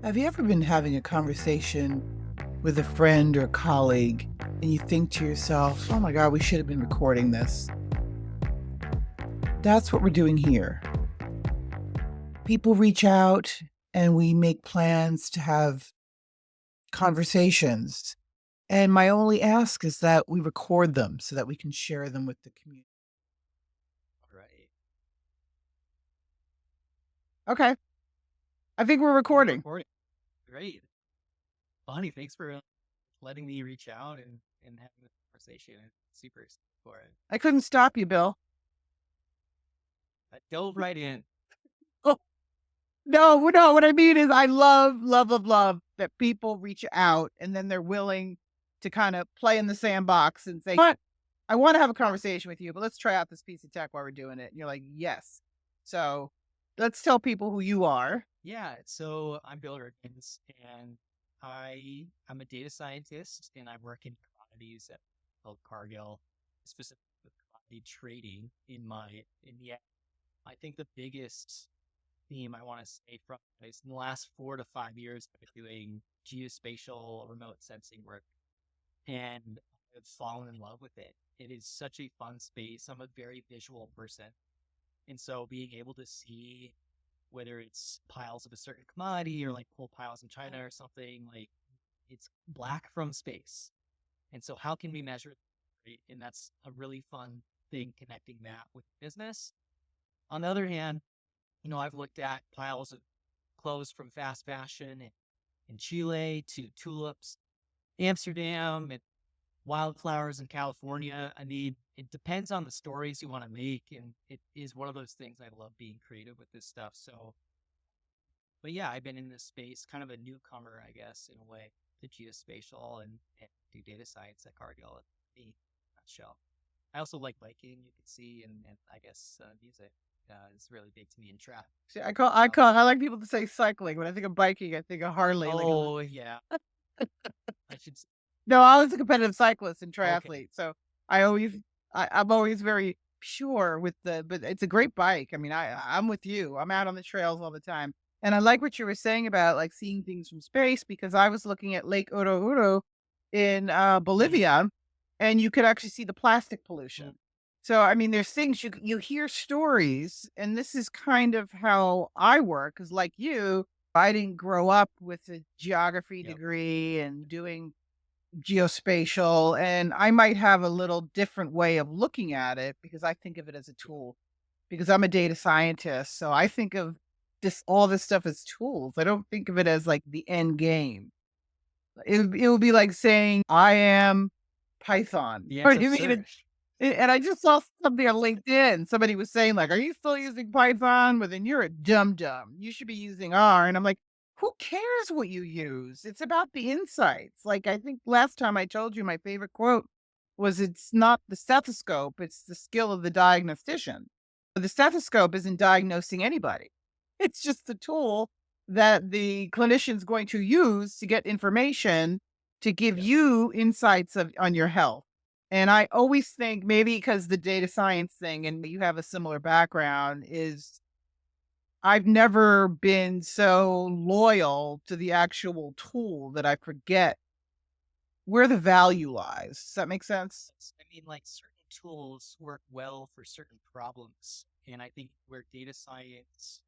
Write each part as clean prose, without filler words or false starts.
Have you ever been having a conversation with a friend or colleague and you think to yourself, oh my God, we should have been recording this? That's what we're doing here. People reach out and we make plans to have conversations. And my only ask is that we record them so that we can share them with the community. Right. Okay. I think we're We're recording. recording. Great. Bonnie, thanks for letting me reach out and having this conversation. I'm super excited for it. I couldn't stop you, Bill. I dove right in. No, no, what I mean is I love that people reach out and then they're willing to kind of play in the sandbox and say, "What? I want to have a conversation with you, but let's try out this piece of tech while we're doing it." And you're like, "Yes." So let's tell people who you are. Yeah. So I'm Bill Eerdmanns, and I'm a data scientist, and I work in commodities at called Cargill, specifically with commodity trading in the. I think the biggest theme I want to say from is in the last 4 to 5 years, I've been doing geospatial remote sensing work, and I've fallen in love with it. It is such a fun space. I'm a very visual person. And so being able to see whether it's piles of a certain commodity or like coal piles in China or something, like it's black from space. And so how can we measure it? Right? And that's a really fun thing connecting that with business. On the other hand, I've looked at piles of clothes from fast fashion in Chile to tulips, Amsterdam, and wildflowers in California. I mean, it depends on the stories you want to make. And it is one of those things I love being creative with this stuff. So, but yeah, I've been in this space, kind of a newcomer, I guess, in a way, to geospatial and do data science at Cargill. Me, nutshell. I also like biking, you can see, and I guess music is really big to me in traffic. See, Um, I like people to say cycling. When I think of biking, I think of Harley. oh, yeah, I should. No, I was a competitive cyclist and Okay. triathlete, so I always I'm always very pure with but it's a great bike. I mean, I'm with you. I'm out on the trails all the time. And I like what you were saying about like seeing things from space because I was looking at Lake Oruro in Mm, Bolivia and you could actually see the plastic pollution. mm, So I mean, there's things you hear stories, and this is kind of how I work. Because like you, I didn't grow up with a geography yep. degree and doing geospatial, and I might have a little different way of looking at it because I think of it as a tool because I'm a data scientist. So I think of all this stuff as tools. I don't think of it as like the end game. It would be like saying I am Python. Yeah, Or it's you mean absurd. and I just saw something on LinkedIn. Somebody was saying like, "Are you still using Python?" Well, then you're a dum dum. You should be using R. And I'm like, who cares what you use? It's about the insights. Like I think last time I told you my favorite quote was it's not the stethoscope, it's the skill of the diagnostician. The stethoscope isn't diagnosing anybody. It's just the tool that the clinician's going to use to get information to give Yep. you insights on your health. And I always think maybe because the data science thing and you have a similar background is I've never been so loyal to the actual tool that I forget where the value lies. Does that make sense? I mean, like certain tools work well for certain problems. And I think where data science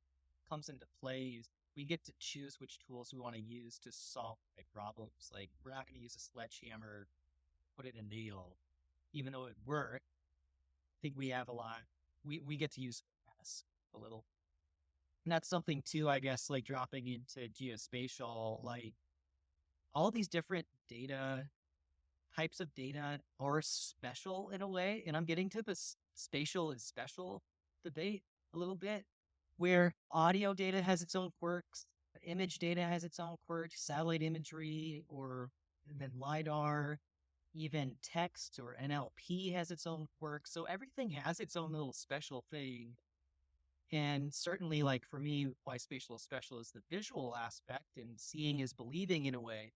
comes into play is we get to choose which tools we want to use to solve my problems. Like we're not going to use a sledgehammer, put it in a nail, even though it worked. I think we have a lot. We get to use a little. And that's something too, I guess, like dropping into geospatial, like all these different data types of data are special in a way. And I'm getting to this spatial is special debate a little bit, where audio data has its own quirks, image data has its own quirks, satellite imagery, or then LiDAR, even text or NLP has its own quirks. So everything has its own little special thing. And certainly, like for me, why spatial is special is the visual aspect, and seeing is believing in a way.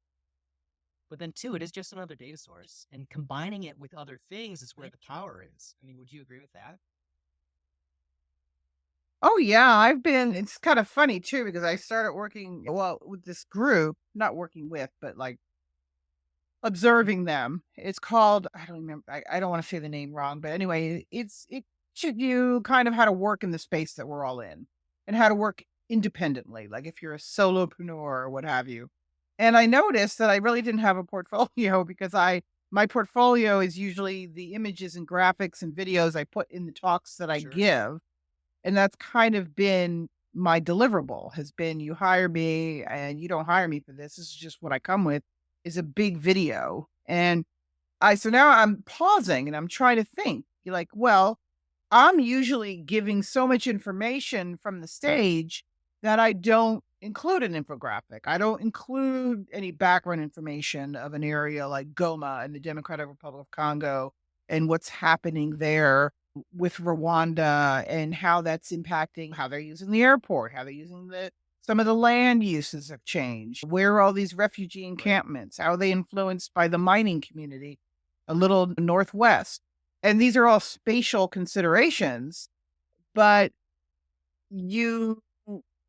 But then, two, it is just another data source, and combining it with other things is where the power is. I mean, would you agree with that? Oh, yeah, it's kind of funny too because I started working, well, with this group, not working with, but, like, observing them. It's called I don't remember, I don't wanna say the name wrong, but anyway, it should you kind of how to work in the space that we're all in and how to work independently, like if you're a solopreneur or what have you. And I noticed that I really didn't have a portfolio because I my portfolio is usually the images and graphics and videos I put in the talks that I Sure. give, and that's kind of been my deliverable, has been you hire me and you don't hire me for this. This is just what I come with is a big video. And so now I'm pausing and I'm trying to think. You're like, well, I'm usually giving so much information from the stage that I don't include an infographic. I don't include any background information of an area like Goma in the Democratic Republic of Congo and what's happening there with Rwanda and how that's impacting how they're using the airport, how they're using the some of the land uses have changed. Where are all these refugee Right. encampments? How are they influenced by the mining community a little northwest? And these are all spatial considerations, but you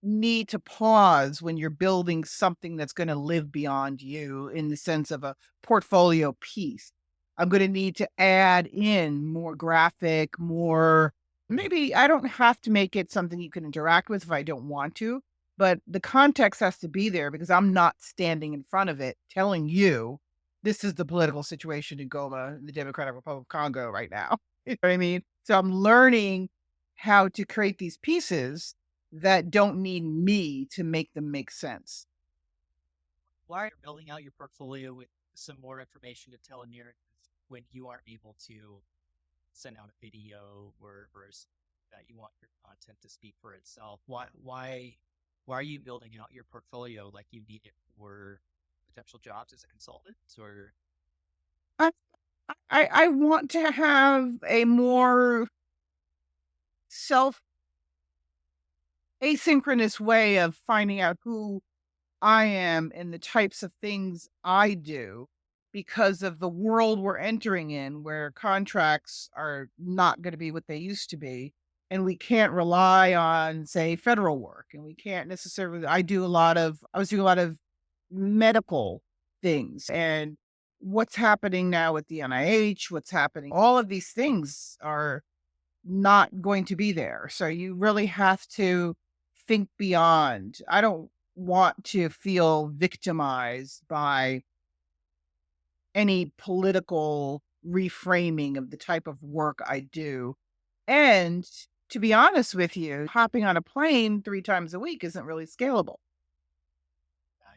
need to pause when you're building something that's gonna live beyond you in the sense of a portfolio piece. I'm gonna need to add in more graphic, more maybe I don't have to make it something you can interact with if I don't want to, but the context has to be there because I'm not standing in front of it telling you, "This is the political situation in Goma, in the Democratic Republic of Congo right now." You know what I mean? So I'm learning how to create these pieces that don't need me to make them make sense. Why are you building out your portfolio with some more information to tell a narrative when you aren't able to send out a video or that you want your content to speak for itself? Why are you building out your portfolio like you need it for potential jobs as a consultant? Or I I want to have a more self asynchronous way of finding out who I am and the types of things I do because of the world we're entering in where contracts are not going to be what they used to be. And we can't rely on, say, federal work. And we can't necessarily, I was doing a lot of medical things and what's happening now with the NIH, what's happening, all of these things are not going to be there. So you really have to think beyond. I don't want to feel victimized by any political reframing of the type of work I do. And to be honest with you, hopping on a plane 3 times a week isn't really scalable.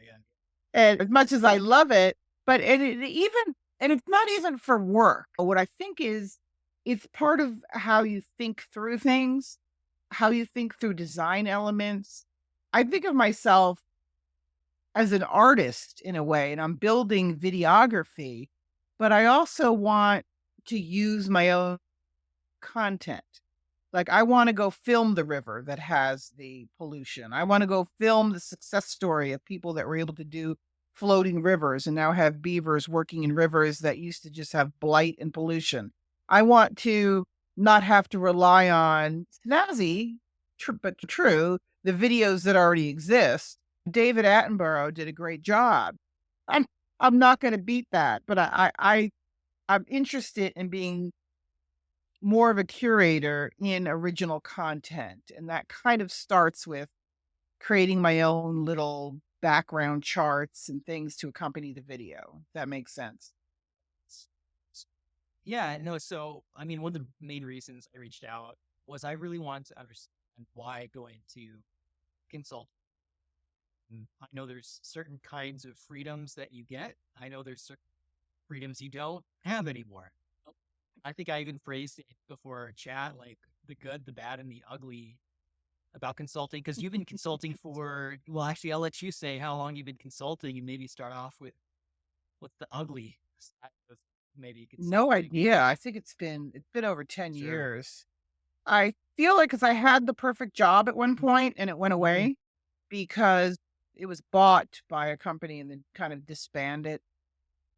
yeah, And as much as I love it, but and it's not even for work. What I think is it's part of how you think through things, how you think through design elements. I think of myself as an artist in a way, and I'm building videography, but I also want to use my own content. Like, I wanna go film the river that has the pollution. I wanna go film the success story of people that were able to do floating rivers and now have beavers working in rivers that used to just have blight and pollution. I want to not have to rely on snazzy, but true, the videos that already exist. David Attenborough did a great job. I'm I'm not gonna beat that, but I'm interested in being more of a curator in original content, and that kind of starts with creating my own little background charts and things to accompany the video. That makes sense. it's- yeah, no. So, I mean, one of the main reasons I reached out was I really wanted to understand why going to consult. I know there's certain kinds of freedoms that you get. I know there's certain freedoms you don't have anymore. I think I even phrased it before our chat, like the good, the bad, and the ugly about consulting. Because you've been consulting for, well, actually, I'll let you say how long you've been consulting, and maybe start off with what's the ugly side of maybe No consulting. idea. I think it's been over 10 Sure. years. I feel like because I had the perfect job at one point and it went Mm-hmm. away because it was bought by a company and then kind of disbanded.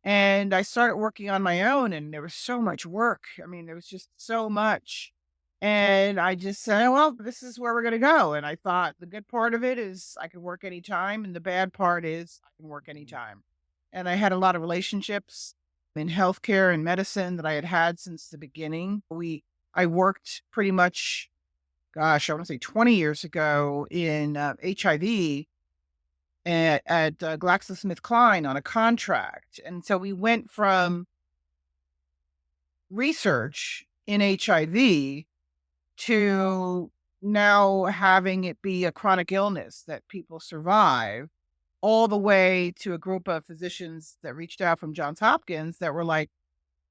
And I started working on my own and there was so much work. I mean, there was just so much. And I just said, "Oh, well, this is where we're gonna go." And I thought the good part of it is I can work anytime, and the bad part is I can work Mm, anytime. And I had a lot of relationships in healthcare and medicine that I had had since the beginning. I worked pretty much, gosh, I want to say 20 years ago in HIV at GlaxoSmithKline on a contract. And so we went from research in HIV to now having it be a chronic illness that people survive, all the way to a group of physicians that reached out from Johns Hopkins that were like,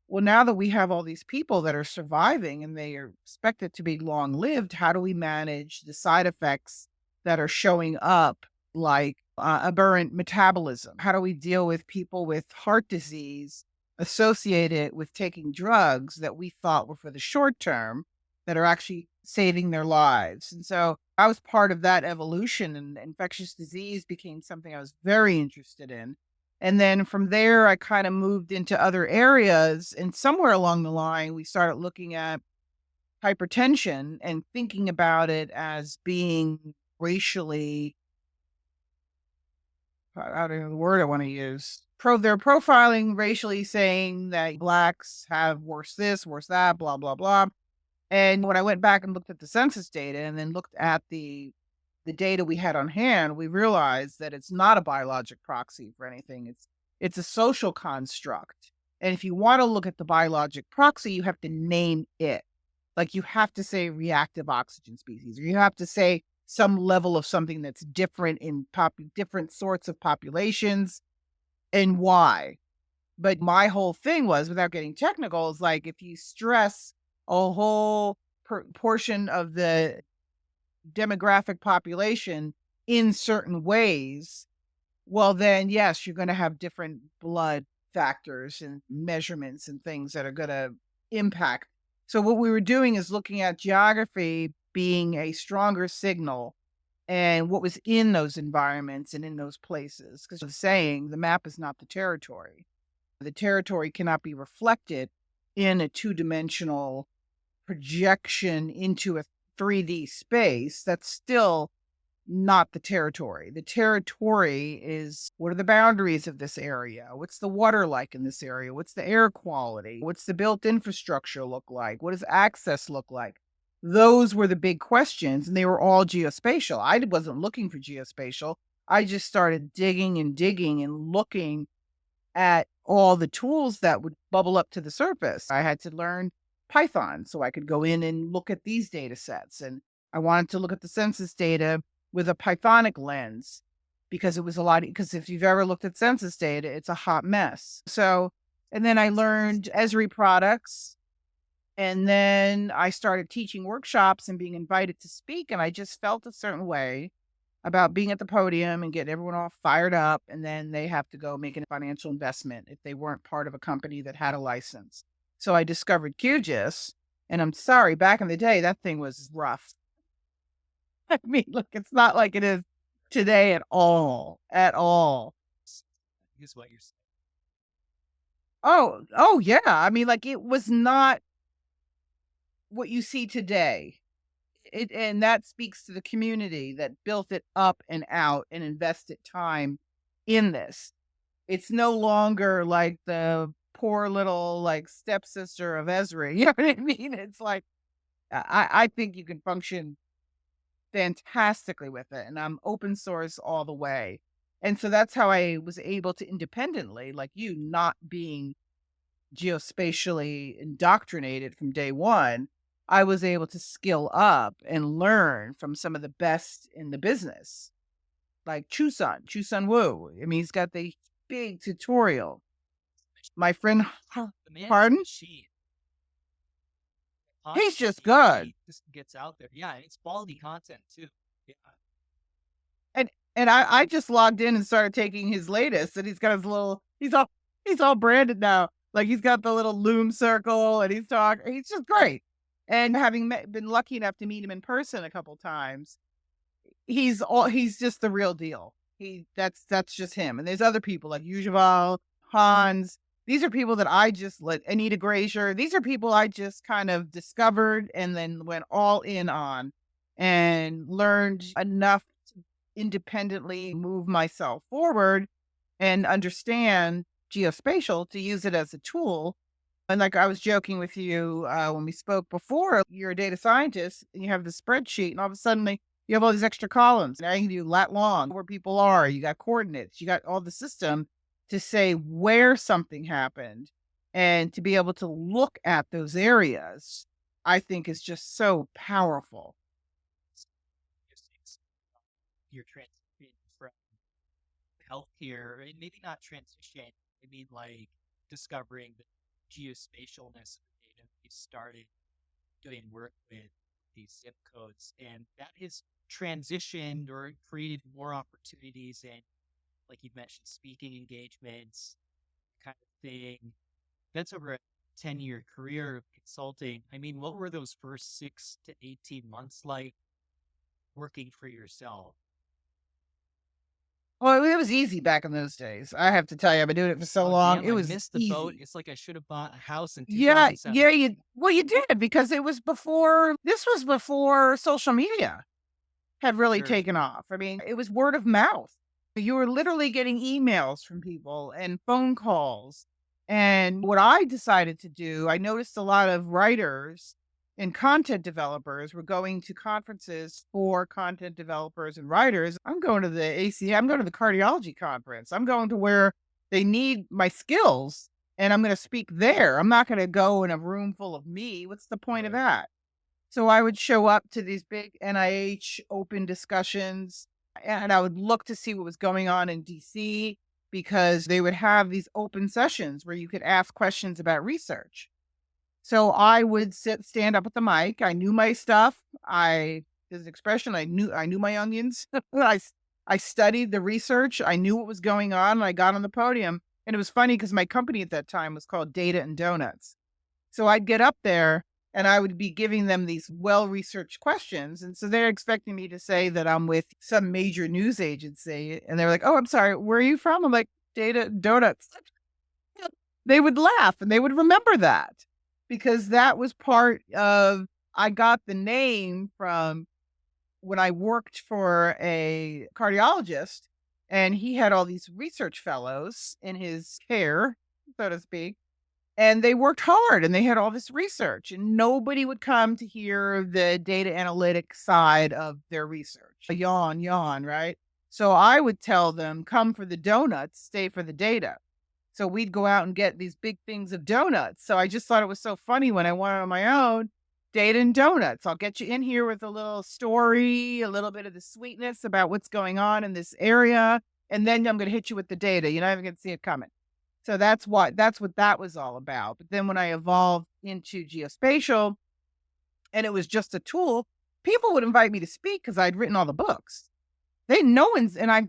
well, now that we have all these people that are surviving and they are expected to be long lived, how do we manage the side effects that are showing up, like aberrant metabolism? How do we deal with people with heart disease associated with taking drugs that we thought were for the short term that are actually saving their lives? And so I was part of that evolution, and infectious disease became something I was very interested in. And then from there, I kind of moved into other areas. And somewhere along the line, we started looking at hypertension and thinking about it as being racially, I don't know the word I want to use. They're profiling racially, saying that blacks have worse this, worse that, blah, blah, blah. And when I went back and looked at the census data and then looked at the data we had on hand, we realized that it's not a biologic proxy for anything. It's a social construct. And if you want to look at the biologic proxy, you have to name it. Like you have to say reactive oxygen species, or you have to say some level of something that's different in different sorts of populations and why. But my whole thing was, without getting technical, is like if you stress a whole portion of the demographic population in certain ways, well, then yes, you're going to have different blood factors and measurements and things that are going to impact. So, what we were doing is looking at geography being a stronger signal and what was in those environments and in those places. Because the saying, the map is not the territory. The territory cannot be reflected in a two-dimensional projection into a 3D space. That's still not the territory. The territory is, what are the boundaries of this area? What's the water like in this area? What's the air quality? What's the built infrastructure look like? What does access look like? Those were the big questions, and they were all geospatial. I wasn't looking for geospatial. I just started digging and digging and looking at all the tools that would bubble up to the surface. I had to learn Python so I could go in and look at these data sets. And I wanted to look at the census data with a Pythonic lens because it was a lot, because if you've ever looked at census data, it's a hot mess. So, and then I learned Esri products. And then I started teaching workshops and being invited to speak. And I just felt a certain way about being at the podium and getting everyone all fired up, and then they have to go make a financial investment if they weren't part of a company that had a license. So I discovered QGIS, and I'm sorry, back in the day, that thing was rough. I mean, look, it's not like it is today at all, at all. is what you're saying. Oh yeah. I mean, like it was not what you see today. And that speaks to the community that built it up and out and invested time in this. It's no longer like the poor little, like, stepsister of Ezra, you know what I mean? It's like, I think you can function fantastically with it, and I'm open source all the way. And so that's how I was able to independently, like you, not being geospatially indoctrinated from day one, I was able to skill up and learn from some of the best in the business, like Chusun Wu. I mean, he's got the big tutorial. My friend The man is a pardon? machine. He's Content just good. he just gets out there. Yeah, it's quality content too. Yeah. And I just logged in and started taking his latest, and he's got his little he's all branded now. Like, he's got the little loom circle, and he's just great. And having been lucky enough to meet him in person a couple times, he's just the real deal. That's just him. And there's other people like Ujaval, Hans. These are people that I just let Anita Grazier, these are people I just kind of discovered and then went all in on and learned enough to independently move myself forward and understand geospatial to use it as a tool. And like I was joking with you when we spoke before, you're a data scientist and you have the spreadsheet, and all of a sudden you have all these extra columns. Now you can do lat long, where people are, you got coordinates, you got all the system to say where something happened and to be able to look at those areas, I think is just so powerful. Just your transition from healthcare, and maybe not transition, I mean like discovering the geospatialness of the data. You started doing work with these zip codes, and that has transitioned or created more opportunities and, like you mentioned, speaking engagements, kind of thing. That's over a 10-year career of consulting. I mean, what were those first 6 to 18 months like working for yourself? Well, it was easy back in those days. I have to tell you, I've been doing it for so Oh, long. damn, It I was missed the boat. easy. It's like I should have bought a house in Yeah, yeah, 2007. you did because it was before this was before social media had really Sure. taken off. I mean, it was word of mouth. You were literally getting emails from people and phone calls. And what I decided to do, I noticed a lot of writers and content developers were going to conferences for content developers and writers. I'm going to the I'm going to the cardiology conference. I'm going to where they need my skills and I'm going to speak there. I'm not going to go in a room full of me. What's the point of Right. that? So I would show up to these big NIH open discussions and I would look to see what was going on in DC because they would have these open sessions where you could ask questions about research. So I would stand up at the mic. I knew my stuff. There's an expression, I knew my onions. I studied the research. I knew what was going on. And I got on the podium. And it was funny because my company at that time was called Data and Donuts. So I'd get up there and I would be giving them these well-researched questions. And so they're expecting me to say that I'm with some major news agency. And they're like, "Oh, I'm sorry, where are you from?" I'm like, "Data Donuts." They would laugh and they would remember that because that was part of I got the name from when I worked for a cardiologist and he had all these research fellows in his care, so to speak, and they worked hard and they had all this research and nobody would come to hear the data analytic side of their research. A yawn, yawn, right? So I would tell them, come for the donuts, stay for the data. So we'd go out and get these big things of donuts. So I just thought it was so funny when I went on my own, data and donuts. I'll get you in here with a little story, a little bit of the sweetness about what's going on in this area. And then I'm going to hit you with the data. You're not even going to see it coming. So that's what that was all about. But then when I evolved into geospatial and it was just a tool, people would invite me to speak because I'd written all the books. They no one's and I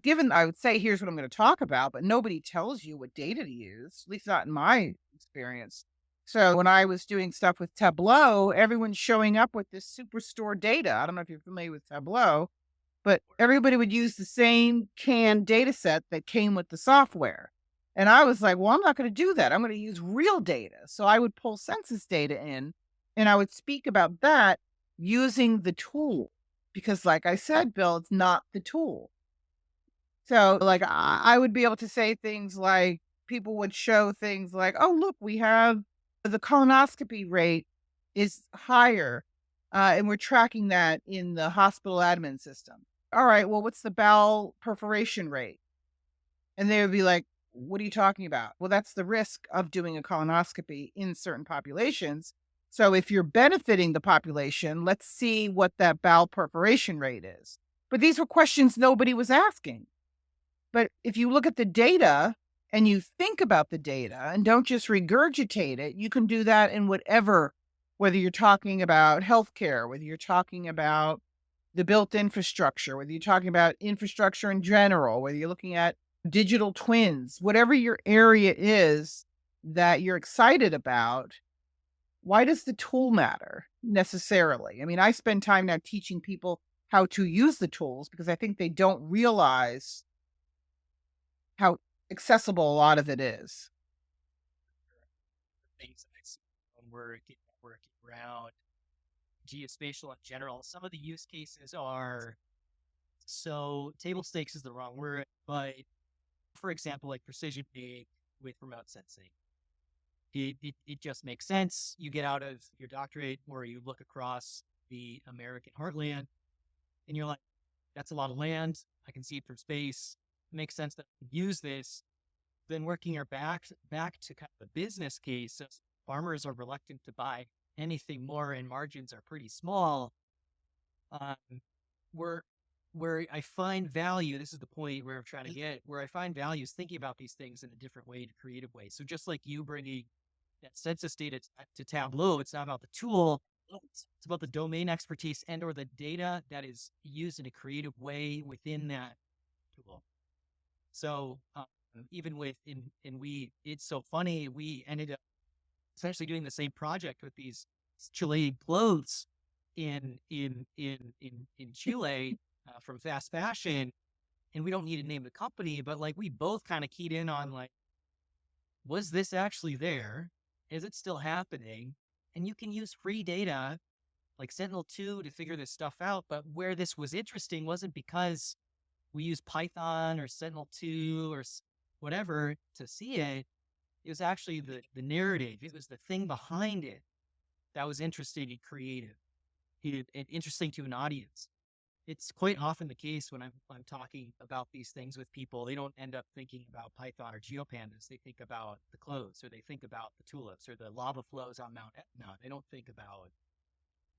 would say, here's what I'm going to talk about, but nobody tells you what data to use, at least not in my experience. So when I was doing stuff with Tableau, everyone's showing up with this superstore data. I don't know if you're familiar with Tableau, but everybody would use the same canned data set that came with the software. And I was like, well, I'm not going to do that. I'm going to use real data. So I would pull census data in and I would speak about that using the tool. Because, like I said, Bill, it's not the tool. So, like, I would be able to say things like, people would show things like, oh, look, we have the colonoscopy rate is higher. And we're tracking that in the hospital admin system. All right, well, what's the bowel perforation rate? And they would be like, what are you talking about? Well, that's the risk of doing a colonoscopy in certain populations. So if you're benefiting the population, let's see what that bowel perforation rate is. But these were questions nobody was asking. But if you look at the data and you think about the data and don't just regurgitate it, you can do that in whatever, whether you're talking about healthcare, whether you're talking about the built infrastructure, whether you're talking about infrastructure in general, whether you're looking at digital twins, whatever your area is that you're excited about, why does the tool matter necessarily? I mean, I spend time now teaching people how to use the tools because I think they don't realize how accessible a lot of it is. things that I see on work and networking around geospatial in general. Some of the use cases are so table stakes is the wrong word, but for example, like precision ag with remote sensing. It just makes sense. You get out of your doctorate or you look across the American heartland and you're like, that's a lot of land. I can see it from space. It makes sense that I can use this. Then working your back to kind of a business case, since farmers are reluctant to buy anything more and margins are pretty small. Um, where where I find value, this is the point where I'm trying to get, where I find value is thinking about these things in a different way, in a creative way. So just like you bringing that census data to Tableau, it's not about the tool, it's about the domain expertise and or the data that is used in a creative way within that tool. So even with it's so funny. We ended up essentially doing the same project with these Chilean clothes in Chile from fast fashion, and we don't need to name the company, but like we both kind of keyed in on like, was this actually there? Is it still happening? And you can use free data like Sentinel-2 to figure this stuff out. But where this was interesting wasn't because we used Python or Sentinel-2 or whatever to see it. It was actually the narrative. It was the thing behind it that was interesting and creative and interesting to an audience. It's quite often the case when I'm talking about these things with people, they don't end up thinking about Python or GeoPandas. They think about the clothes, or they think about the tulips, or the lava flows on Mount Etna. They don't think about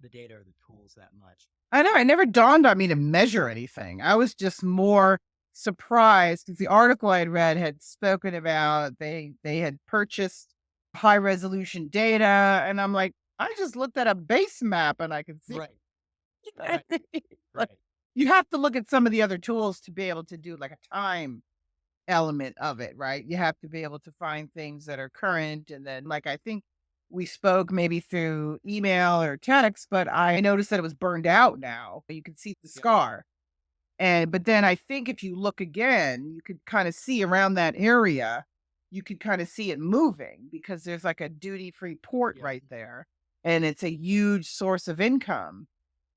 the data or the tools that much. I know, it never dawned on me to measure anything. I was just more surprised because the article I'd read had spoken about they had purchased high resolution data, and I'm like, I just looked at a base map and I could see. Right, right, Like, right. you have to look at some of the other tools to be able to do like a time element of it, right? You have to be able to find things that are current. And then, like, I think we spoke maybe through email or text, but I noticed that it was burned out now. You can see the Yep, scar. And, but then I think if you look again, you could kind of see around that area, you could kind of see it moving because there's like a duty free port yep, right there. And it's a huge source of income.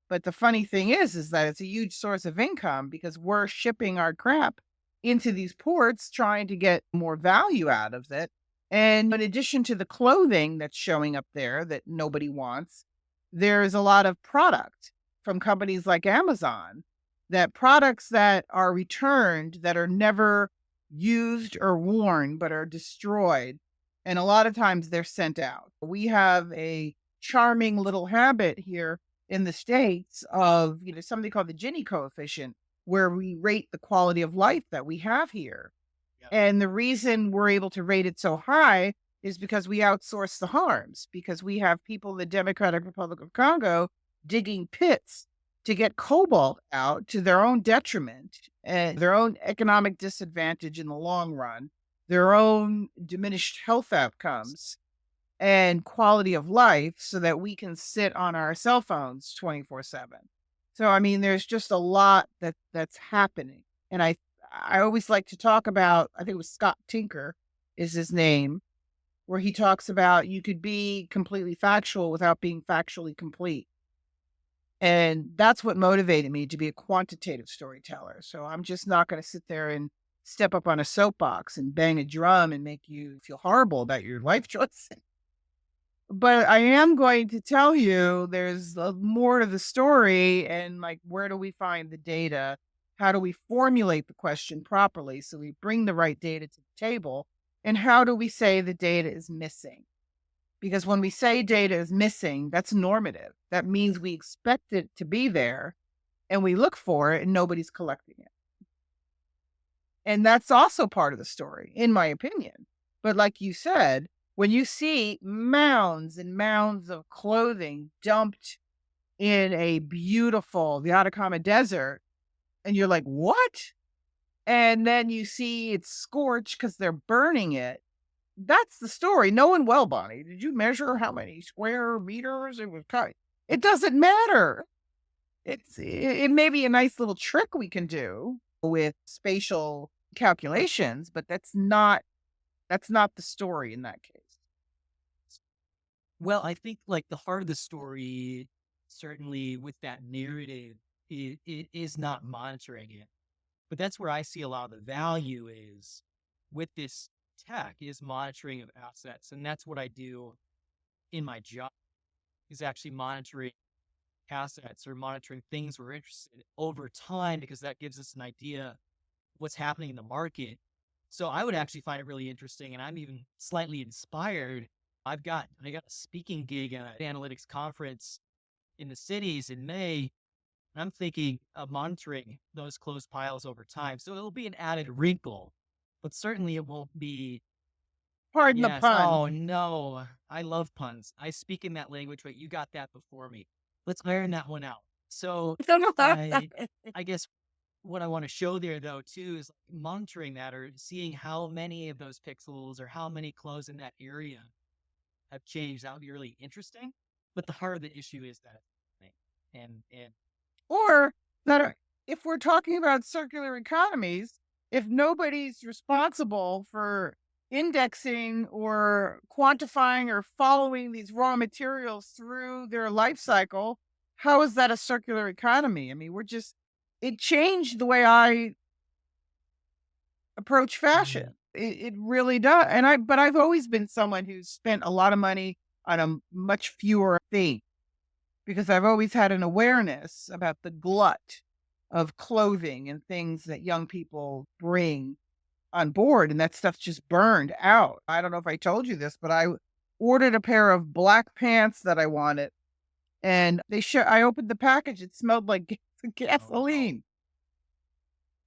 But the funny thing is that it's a huge source of income because we're shipping our crap into these ports trying to get more value out of it. And in addition to the clothing that's showing up there that nobody wants, there's a lot of product from companies like Amazon, that products that are returned that are never used or worn but are destroyed. And a lot of times they're sent out. We have a charming little habit here in the States of, something called the Gini coefficient, where we rate the quality of life that we have here. yep, And the reason we're able to rate it so high is because we outsource the harms, because we have people in the Democratic Republic of Congo digging pits to get cobalt out to their own detriment and their own economic disadvantage in the long run, their own diminished health outcomes and quality of life so that we can sit on our cell phones 24/7. So I mean there's just a lot that's happening. And I always like to talk about, I think it was Scott Tinker is his name, where he talks about you could be completely factual without being factually complete. And that's what motivated me to be a quantitative storyteller. So I'm just not going to sit there and step up on a soapbox and bang a drum and make you feel horrible about your life choices. But I am going to tell you there's more to the story, and like, where do we find the data? How do we formulate the question properly so we bring the right data to the table? And how do we say the data is missing? Because when we say data is missing, that's normative. That means we expect it to be there and we look for it and nobody's collecting it. And that's also part of the story, in my opinion. But like you said, when you see mounds and mounds of clothing dumped in a beautiful, the Atacama Desert, and you're like, what? And then you see it's scorched because they're burning it. That's the story. Knowing well, Bonnie, did you measure how many square meters it was cut? It doesn't matter. It may be a nice little trick we can do with spatial calculations, but that's not the story in that case. Well, I think like the heart of the story, certainly with that narrative, it is not monitoring it. But that's where I see a lot of the value is with this tech is monitoring of assets. And that's what I do in my job is actually monitoring assets or monitoring things we're interested in over time because that gives us an idea what's happening in the market. So I would actually find it really interesting, and I'm even slightly inspired. I got a speaking gig at an analytics conference in the cities in May, and I'm thinking of monitoring those closed piles over time. So it'll be an added wrinkle, but certainly it won't be. Pardon the Yes. pun. Oh no, I love puns. I speak in that language, but you got that before me. Let's iron that one out. So Don't know how I, I guess what I want to show there though too is like monitoring that or seeing how many of those pixels or how many clothes in that area have changed. That would be really interesting. But the heart of the issue is that thing. And or that are, if we're talking about circular economies, if nobody's responsible for indexing or quantifying or following these raw materials through their life cycle, how is that a circular economy? I mean, it changed the way I approach mm, fashion. It really does. But I've always been someone who's spent a lot of money on a much fewer thing because I've always had an awareness about the glut of clothing and things that young people bring on board, and that stuff's just burned out. I don't know if I told you this, but I ordered a pair of black pants that I wanted, and I opened the package, it smelled like oh no. gasoline.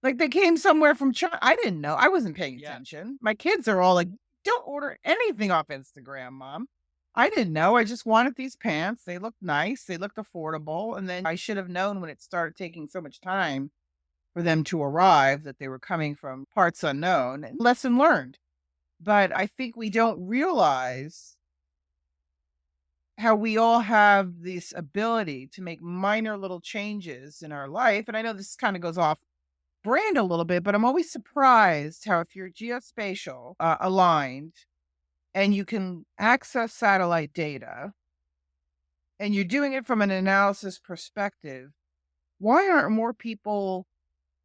Like they came somewhere from China. I didn't know. I wasn't paying Yeah. attention. My kids are all like, "Don't order anything off Instagram, mom." I didn't know. I just wanted these pants. They looked nice. They looked affordable. And then I should have known when it started taking so much time for them to arrive that they were coming from parts unknown. And lesson learned. But I think we don't realize how we all have this ability to make minor little changes in our life. And I know this kind of goes off brand a little bit, but I'm always surprised how if you're geospatial aligned and you can access satellite data and you're doing it from an analysis perspective, why aren't more people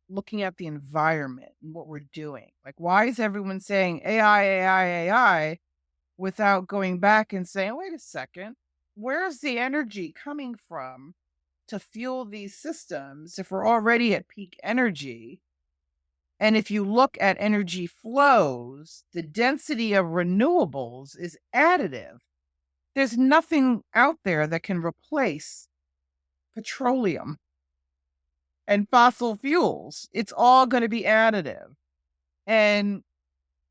looking at the environment and what we're doing? Like, why is everyone saying AI, AI, AI without going back and saying, wait a second, where's the energy coming from to fuel these systems if we're already at peak energy? And if you look at energy flows, the density of renewables is additive. There's nothing out there that can replace petroleum and fossil fuels. It's all going to be additive. And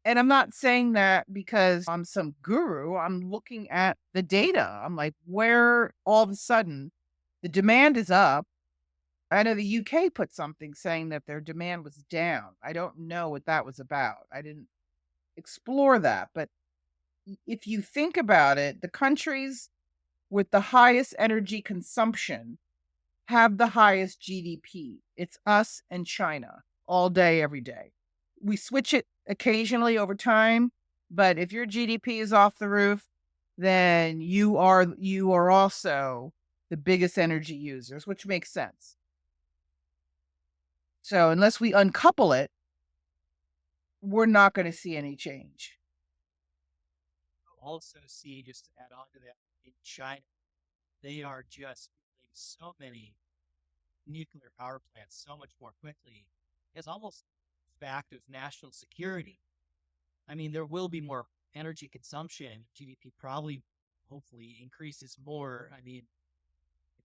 I'm not saying that because I'm some guru. I'm looking at the data. I'm like, where all of a sudden the demand is up. I know the UK put something saying that their demand was down. I don't know what that was about. I didn't explore that. But if you think about it, the countries with the highest energy consumption have the highest GDP. It's us and China all day, every day. We switch it occasionally over time, but if your GDP is off the roof, then you are also the biggest energy users, which makes sense. So unless we uncouple it, we're not going to see any change. Also see just to add on to that in China, they are just building so many nuclear power plants so much more quickly. It's almost a fact of national security. I mean, there will be more energy consumption. GDP probably, hopefully, increases more. I mean,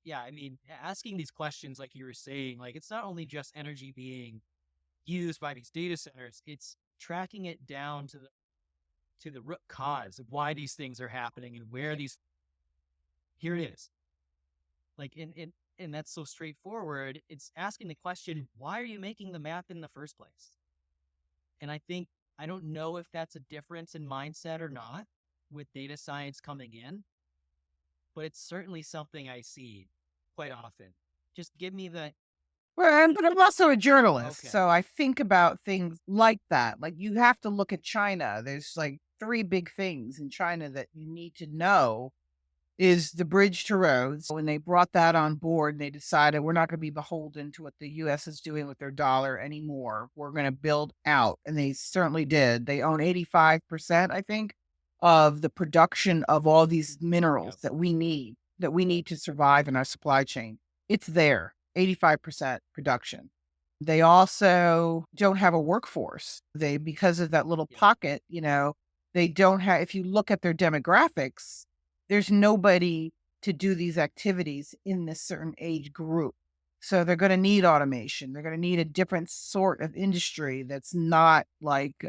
yeah, I mean, asking these questions, like you were saying, like it's not only just energy being used by these data centers, it's tracking it down to the root cause of why these things are happening and where these. Here it is. Like, and that's so straightforward. It's asking the question, why are you making the map in the first place? And I think, I don't know if that's a difference in mindset or not with data science coming in, but it's certainly something I see quite often. Just give me the, Well, but I'm also a journalist, okay, so I think about things like that. Like you have to look at China. There's like three big things in China that you need to know is the bridge to roads. When they brought that on board, they decided we're not going to be beholden to what the US is doing with their dollar anymore. We're going to build out. And they certainly did. They own 85%, I think, of the production of all these Yep. minerals that we need to survive in our supply chain. It's there, 85% production. They also don't have a workforce. They, because of that little Yep. pocket, they don't have, if you look at their demographics, there's nobody to do these activities in this certain age group. So they're going to need automation. They're going to need a different sort of industry that's not like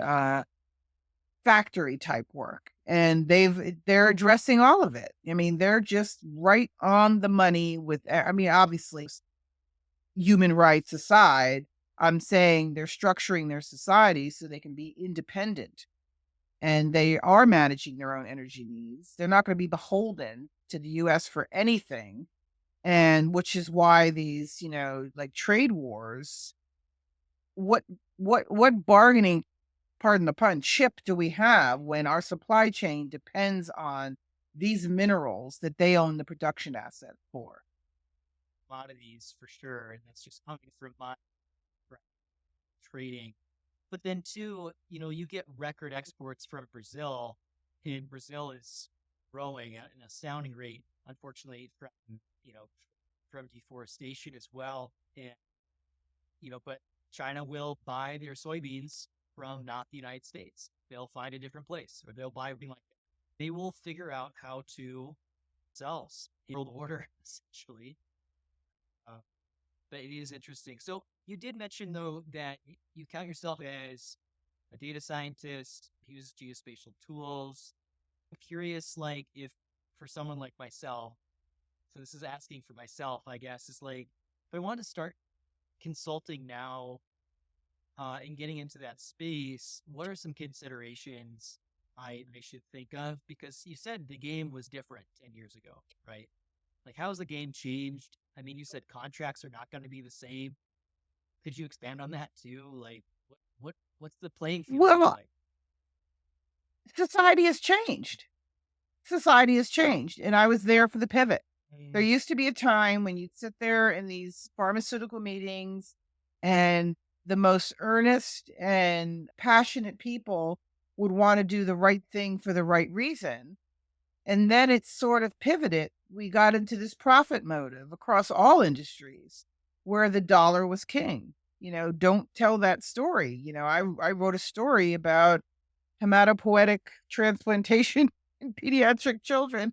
factory type work. And they're addressing all of it. I mean, they're just right on the money with I mean, obviously human rights aside, I'm saying they're structuring their society so they can be independent and they are managing their own energy needs. They're not going to be beholden to the US for anything. And which is why these, like trade wars, what what bargaining, pardon the pun, chip do we have when our supply chain depends on these minerals that they own the production asset for? Commodities for sure, and that's just coming from my fra- trading. But then too, you get record exports from Brazil, and Brazil is growing at an astounding rate. Unfortunately, you know from deforestation as well, and but China will buy their soybeans from not the United States. They'll find a different place, or they'll buy something like that. They will figure out how to sell world order essentially. Uh, but it is interesting. So you did mention though that you count yourself as a data scientist, use geospatial tools. I'm curious, like if for someone like myself, so this is asking for myself, I guess, is like if I want to start consulting now and getting into that space, what are some considerations I should think of? Because you said the game was different 10 years ago, right? Like, how has the game changed? I mean, you said contracts are not going to be the same. Could you expand on that too? Like, what's the playing field look Well, like? society has changed. Society has changed, and I was there for the pivot. There Mm, used to be a time when you'd sit there in these pharmaceutical meetings and the most earnest and passionate people would want to do the right thing for the right reason. And then it sort of pivoted. We got into this profit motive across all industries where the dollar was king. Don't tell that story. I wrote a story about hematopoietic transplantation in pediatric children.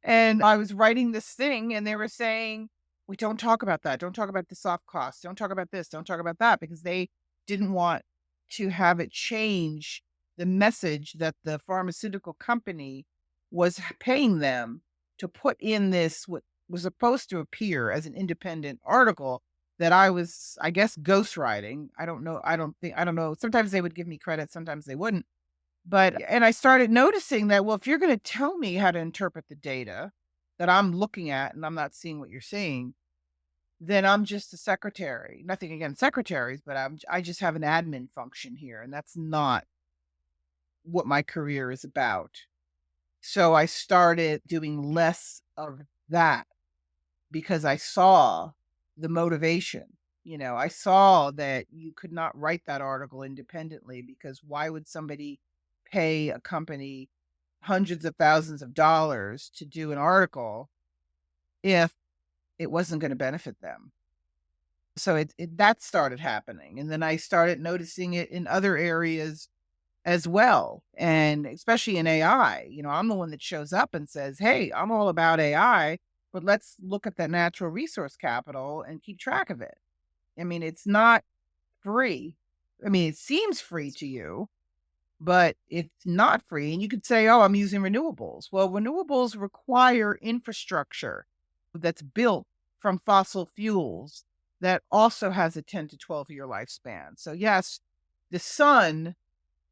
And I was writing this thing, and they were saying, we don't talk about that. Don't talk about the soft costs. Don't talk about this. Don't talk about that because they didn't want to have it change the message that the pharmaceutical company was paying them to put in this, what was supposed to appear as an independent article that I was, I guess, ghostwriting. I don't know. I don't know. Sometimes they would give me credit, sometimes they wouldn't. But and I started noticing that, well, if you're gonna tell me how to interpret the data that I'm looking at and I'm not seeing what you're seeing, then I'm just a secretary. Nothing against secretaries, but I just have an admin function here, and that's not what my career is about. So I started doing less of that because I saw the motivation. I saw that you could not write that article independently because why would somebody pay a company hundreds of thousands of dollars to do an article if it wasn't going to benefit them? So that started happening. And then I started noticing it in other areas as well. And especially in AI, I'm the one that shows up and says, hey, I'm all about AI, but let's look at that natural resource capital and keep track of it. I mean, it's not free. I mean, it seems free that's to you, but it's not free. And you could say, oh, I'm using renewables. Well, renewables require infrastructure that's built from fossil fuels that also has a 10 to 12-year lifespan. So, yes, the sun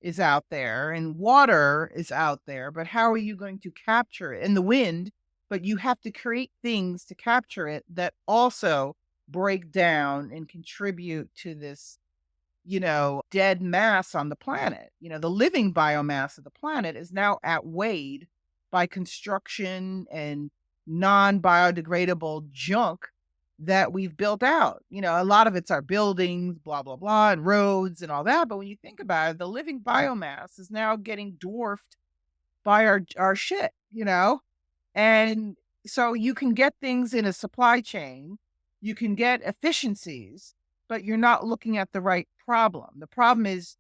is out there and water is out there, but how are you going to capture it? And the wind, but you have to create things to capture it that also break down and contribute to this, dead mass on the planet. The living biomass of the planet is now outweighed by construction and non-biodegradable junk that we've built out. You know, a lot of it's our buildings, blah, blah, blah, and roads and all that. But when you think about it, the living biomass is now getting dwarfed by our shit, you know? And so you can get things in a supply chain, you can get efficiencies, but you're not looking at the right problem. The problem is,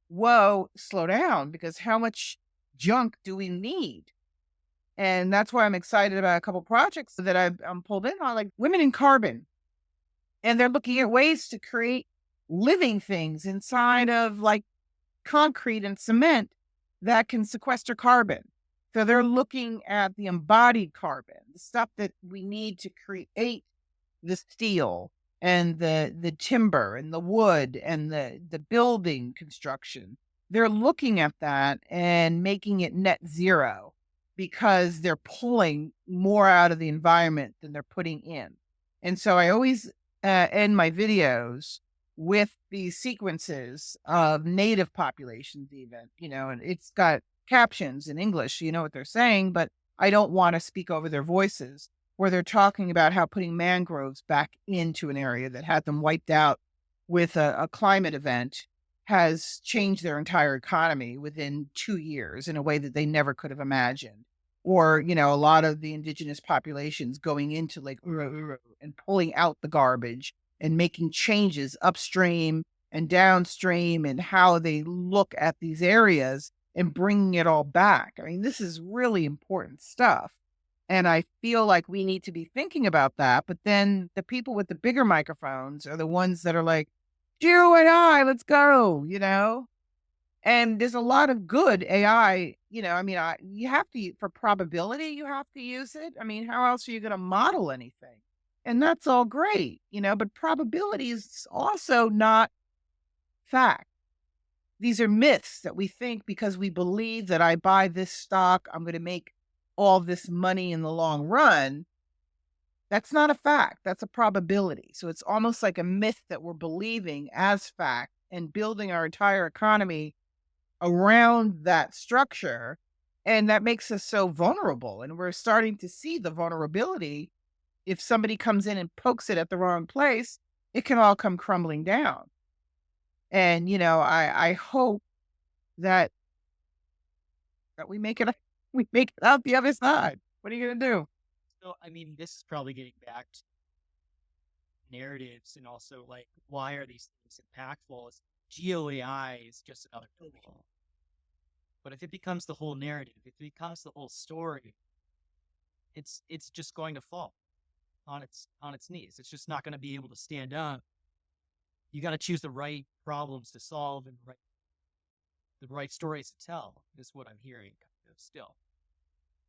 whoa, slow down, because how much junk do we need? And that's why I'm excited about a couple projects that I'm pulled in on, like Women in Carbon. And they're looking at ways to create living things inside of like concrete and cement that can sequester carbon. So they're looking at the embodied carbon, the stuff that we need to create the steel and the timber and the wood and the building construction. They're looking at that and making it net zero because they're pulling more out of the environment than they're putting in. And so I always end my videos with these sequences of native populations, even, you know, and it's got captions in English, so you know what they're saying, but I don't want to speak over their voices, where they're talking about how putting mangroves back into an area that had them wiped out with a climate event has changed their entire economy within 2 years in a way that they never could have imagined. Or, you know, a lot of the indigenous populations going into Lake Uru and pulling out the garbage and making changes upstream and downstream and how they look at these areas and bringing it all back. I mean, this is really important stuff. And I feel like we need to be thinking about that. But then the people with the bigger microphones are the ones that are like, you and I, let's go, you know? And there's a lot of good AI, you know, I mean, you have to, for probability, you have to use it. I mean, how else are you going to model anything? And that's all great, you know, but probability is also not fact. These are myths that we think because we believe that I buy this stock, I'm going to make all this money in the long run. That's not a fact. That's a probability. So it's almost like a myth that we're believing as fact and building our entire economy around that structure. And that makes us so vulnerable. And we're starting to see the vulnerability. If somebody comes in and pokes it at the wrong place, it can all come crumbling down. And, you know, I hope that we make it we make it out the other side. What are you gonna do? So, I mean, this is probably getting back to narratives and also like why are these things impactful? Is GeoAI is just another tool. But if it becomes the whole narrative, if it becomes the whole story, it's just going to fall on its knees. It's just not going to be able to stand up. You got to choose the right problems to solve and the right stories to tell. Is what I'm hearing. Kind of still,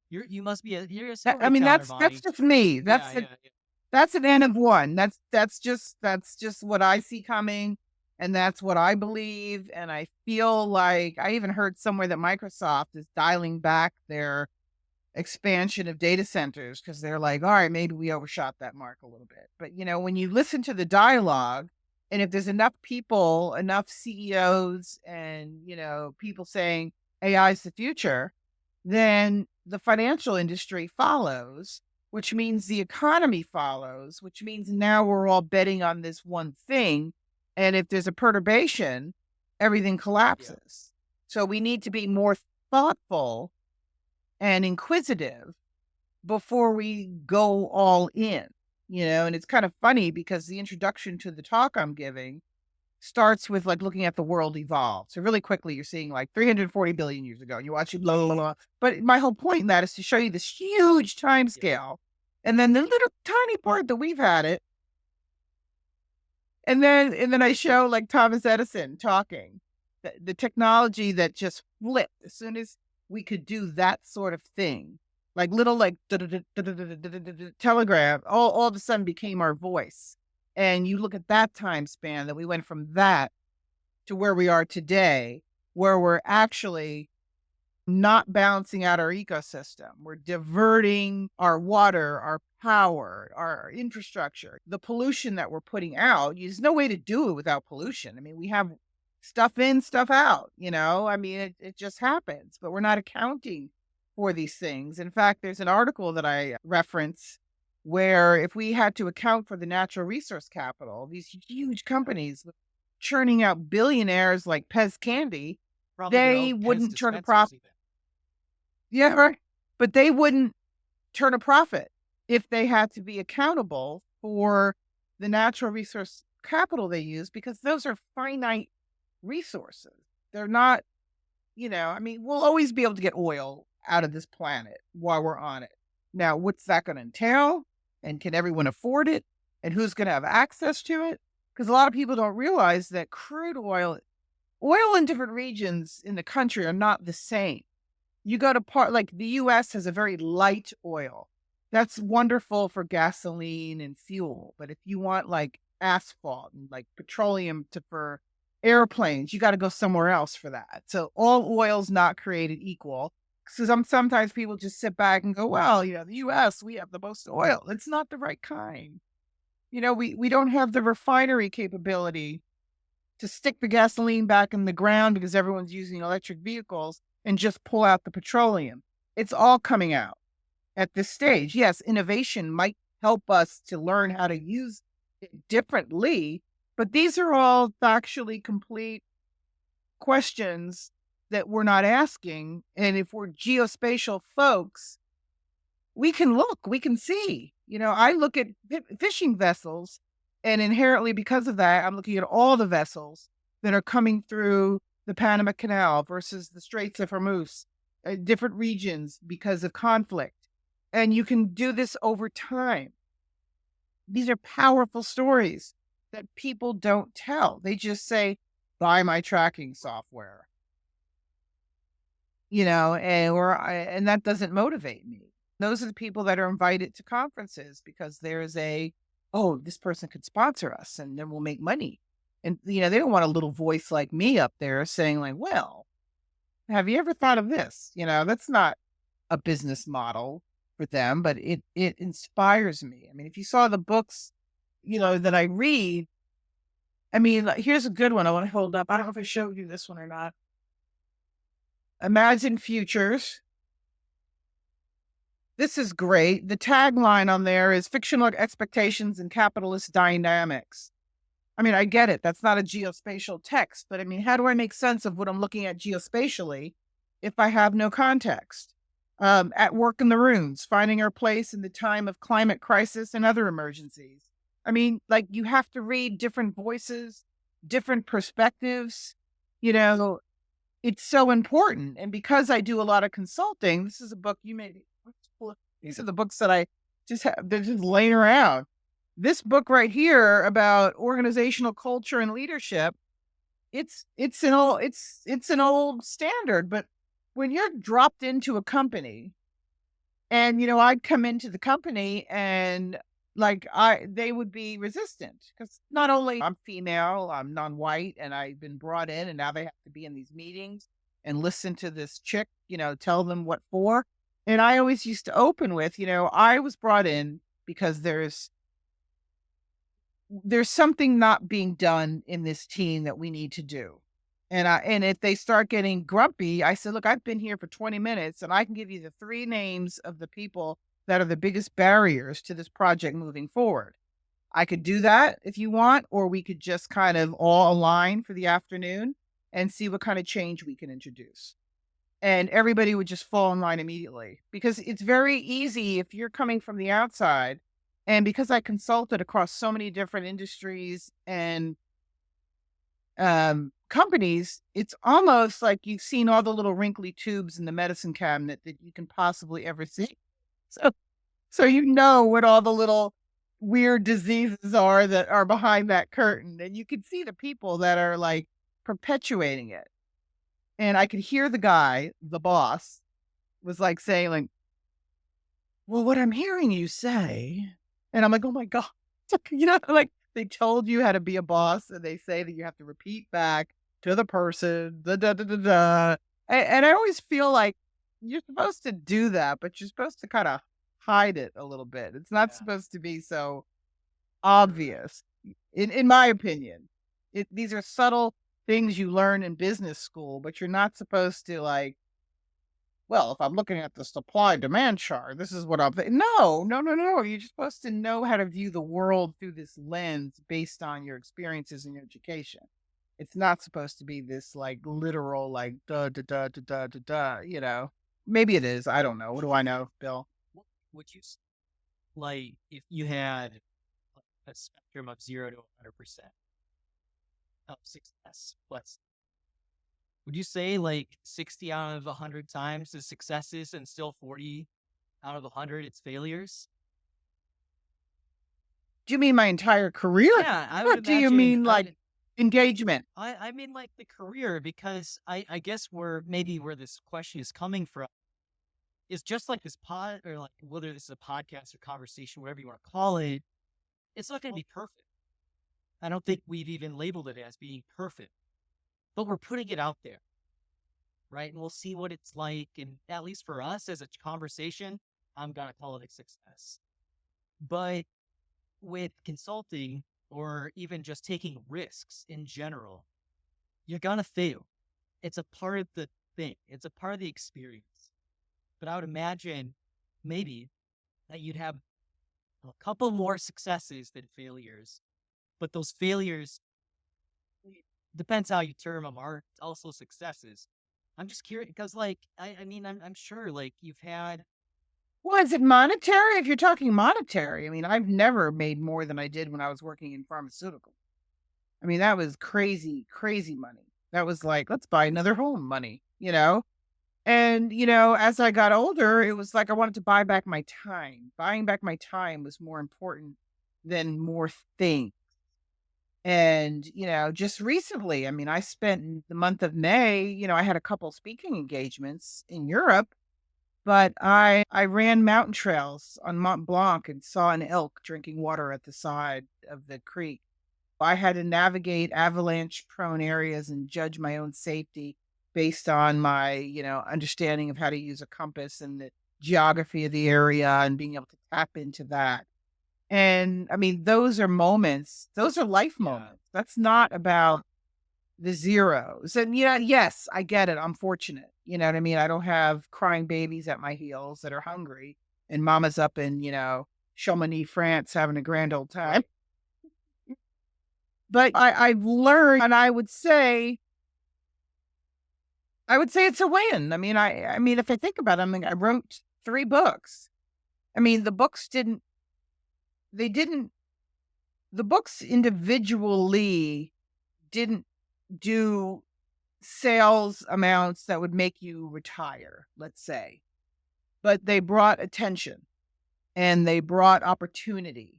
you must be you're a I mean, storyteller, that's Bonnie. just me. Yeah, yeah, yeah. That's an N of one. That's just what I see coming, and that's what I believe, and I feel like I even heard somewhere that Microsoft is dialing back their expansion of data centers because 'cause they're like, "All right, maybe we overshot that mark a little bit." But, you know, when you listen to the dialogue, and if there's enough people, enough CEOs and, you know, people saying AI is the future, then the financial industry follows, which means the economy follows, which means now we're all betting on this one thing. And if there's a perturbation, everything Yeah. collapses. So we need to be more thoughtful and inquisitive before we go all in, you know. And it's kind of funny because the introduction to the talk I'm giving starts with, like, looking at the world evolve. So really quickly, you're seeing, like, 340 billion years ago, and you're watching blah, blah, blah. But my whole point in that is to show you this huge time Yeah. scale, and then the little tiny part that we've had it, and then I show, like, Thomas Edison talking, the technology that just flipped as soon as we could do that sort of thing. Like, little, like, telegraph, all of a sudden became our voice. And you look at that time span that we went from that to where we are today, where we're actually not balancing out our ecosystem. We're diverting our water, our power, our infrastructure, the pollution that we're putting out. There's no way to do it without pollution. I mean, we have stuff in, stuff out, you know? I mean, it just happens, but we're not accounting for these things. In fact, there's an article that I reference where if we had to account for the natural resource capital, these huge companies churning out billionaires like Pez Candy, Probably their they own Pez wouldn't turn a dispensers profit. even. Yeah, right. But they wouldn't turn a profit if they had to be accountable for the natural resource capital they use because those are finite resources. They're not, I mean, we'll always be able to get oil out of this planet while we're on it. Now, what's that going to entail? And can everyone afford it? And who's going to have access to it? Because a lot of people don't realize that oil in different regions in the country are not the same. You go to part like the US has a very light oil. That's wonderful for gasoline and fuel, but if you want, like, asphalt and, like, petroleum for airplanes, you gotta go somewhere else for that. So, all oil's not created equal. Sometimes people just sit back and go, "Well, the US, we have the most oil." It's not the right kind. We don't have the refinery capability to stick the gasoline back in the ground because everyone's using electric vehicles and just pull out the petroleum. It's all coming out at this stage. Yes, innovation might help us to learn how to use it differently, but these are all factually complete questions that we're not asking. And if we're geospatial folks, we can look, we can see. I look at fishing vessels, and inherently because of that, I'm looking at all the vessels that are coming through the Panama Canal versus the Straits of Hormuz, different regions because of conflict. And you can do this over time. These are powerful stories that people don't tell. They just say, buy my tracking software, and that doesn't motivate me. Those are the people that are invited to conferences because oh, this person could sponsor us and then we'll make money. And, they don't want a little voice like me up there saying like, well, have you ever thought of this? That's not a business model for them, but it inspires me. I mean, if you saw the books, that I read, I mean, like, here's a good one I want to hold up. I don't know if I showed you this one or not. Imagine Futures. This is great. The tagline on there is fictional expectations and capitalist dynamics. I mean, I get it. That's not a geospatial text, but I mean, how do I make sense of what I'm looking at geospatially if I have no context? At work in the runes, finding our place in the time of climate crisis and other emergencies. I mean, like you have to read different voices, different perspectives. You know, it's so important. And because I do a lot of consulting, this is a book you made. These are the books that I just have, they're just laying around. This book right here about organizational culture and leadership, it's an old standard, but when you're dropped into a company and I'd come into the company and like they would be resistant because not only I'm female, I'm non-white, and I've been brought in and now they have to be in these meetings and listen to this chick, tell them what for. And I always used to open with, I was brought in because there's something not being done in this team that we need to do. And if they start getting grumpy, I said, "Look, I've been here for 20 minutes and I can give you the 3 names of the people that are the biggest barriers to this project moving forward. I could do that if you want, or we could just kind of all align for the afternoon and see what kind of change we can introduce." And everybody would just fall in line immediately because it's very easy if you're coming from the outside. And because I consulted across so many different industries and companies, it's almost like you've seen all the little wrinkly tubes in the medicine cabinet that you can possibly ever see. So, so you know what all the little weird diseases are that are behind that curtain, and you can see the people that are like perpetuating it. And I could hear the guy, the boss, was like saying, like, "Well, what I'm hearing you say," and I'm like, "Oh my god." Like, they told you how to be a boss, and they say that you have to repeat back to the person, da, da, da, da, da. And I always feel like you're supposed to do that, but you're supposed to kinda hide it a little bit. It's not Yeah. supposed to be so obvious, in my opinion. These are subtle things you learn in business school, but you're not supposed to, like, well, if I'm looking at the supply demand chart, this is what I'm no, no, no, no. You're just supposed to know how to view the world through this lens based on your experiences and your education. It's not supposed to be this like literal, like da da da da da da da, you know. Maybe it is. I don't know. What do I know, Bill? What would you like if you had a spectrum of 0 to 100% of success? Would you say like 60 out of 100 times is successes and still 40 out of 100 it's failures? Do you mean my entire career? Yeah, I Or would do you imagine. mean like engagement? I mean like the career because I guess where this question is coming from is just like this pod or like whether this is a podcast or conversation, whatever you want to call it, it's not going to be perfect. I don't think we've even labeled it as being perfect, but we're putting it out there, right? And we'll see what it's like. And at least for us as a conversation, I'm going to call it a success. But with consulting or even just taking risks in general, you're going to fail. It's a part of the thing, it's a part of the experience. But I would imagine maybe that you'd have a couple more successes than failures. But those failures, depends how you term them, are also successes. I'm just curious because, like, I mean, I'm sure, like, you've had, Well, is it monetary? If you're talking monetary, I mean, I've never made more than I did when I was working in pharmaceutical. I mean, that was crazy, crazy money. That was like, let's buy another home money, you know? And, as I got older, it was like I wanted to buy back my time. Buying back my time was more important than more things. And, just recently, I mean, I spent the month of May, I had a couple speaking engagements in Europe, but I ran mountain trails on Mont Blanc and saw an elk drinking water at the side of the creek. I had to navigate avalanche prone areas and judge my own safety based on my, understanding of how to use a compass and the geography of the area and being able to tap into that. And I mean, those are life yeah, moments. That's not about the zeros. And yeah, yes, I get it. I'm fortunate. You know what I mean? I don't have crying babies at my heels that are hungry and mama's up in, Chamonix, France having a grand old time. right. But I've learned, and I would say it's a win. I mean, if I think about it, I mean, I wrote 3 books. I mean, they didn't the books individually didn't do sales amounts that would make you retire, let's say, but they brought attention and they brought opportunity.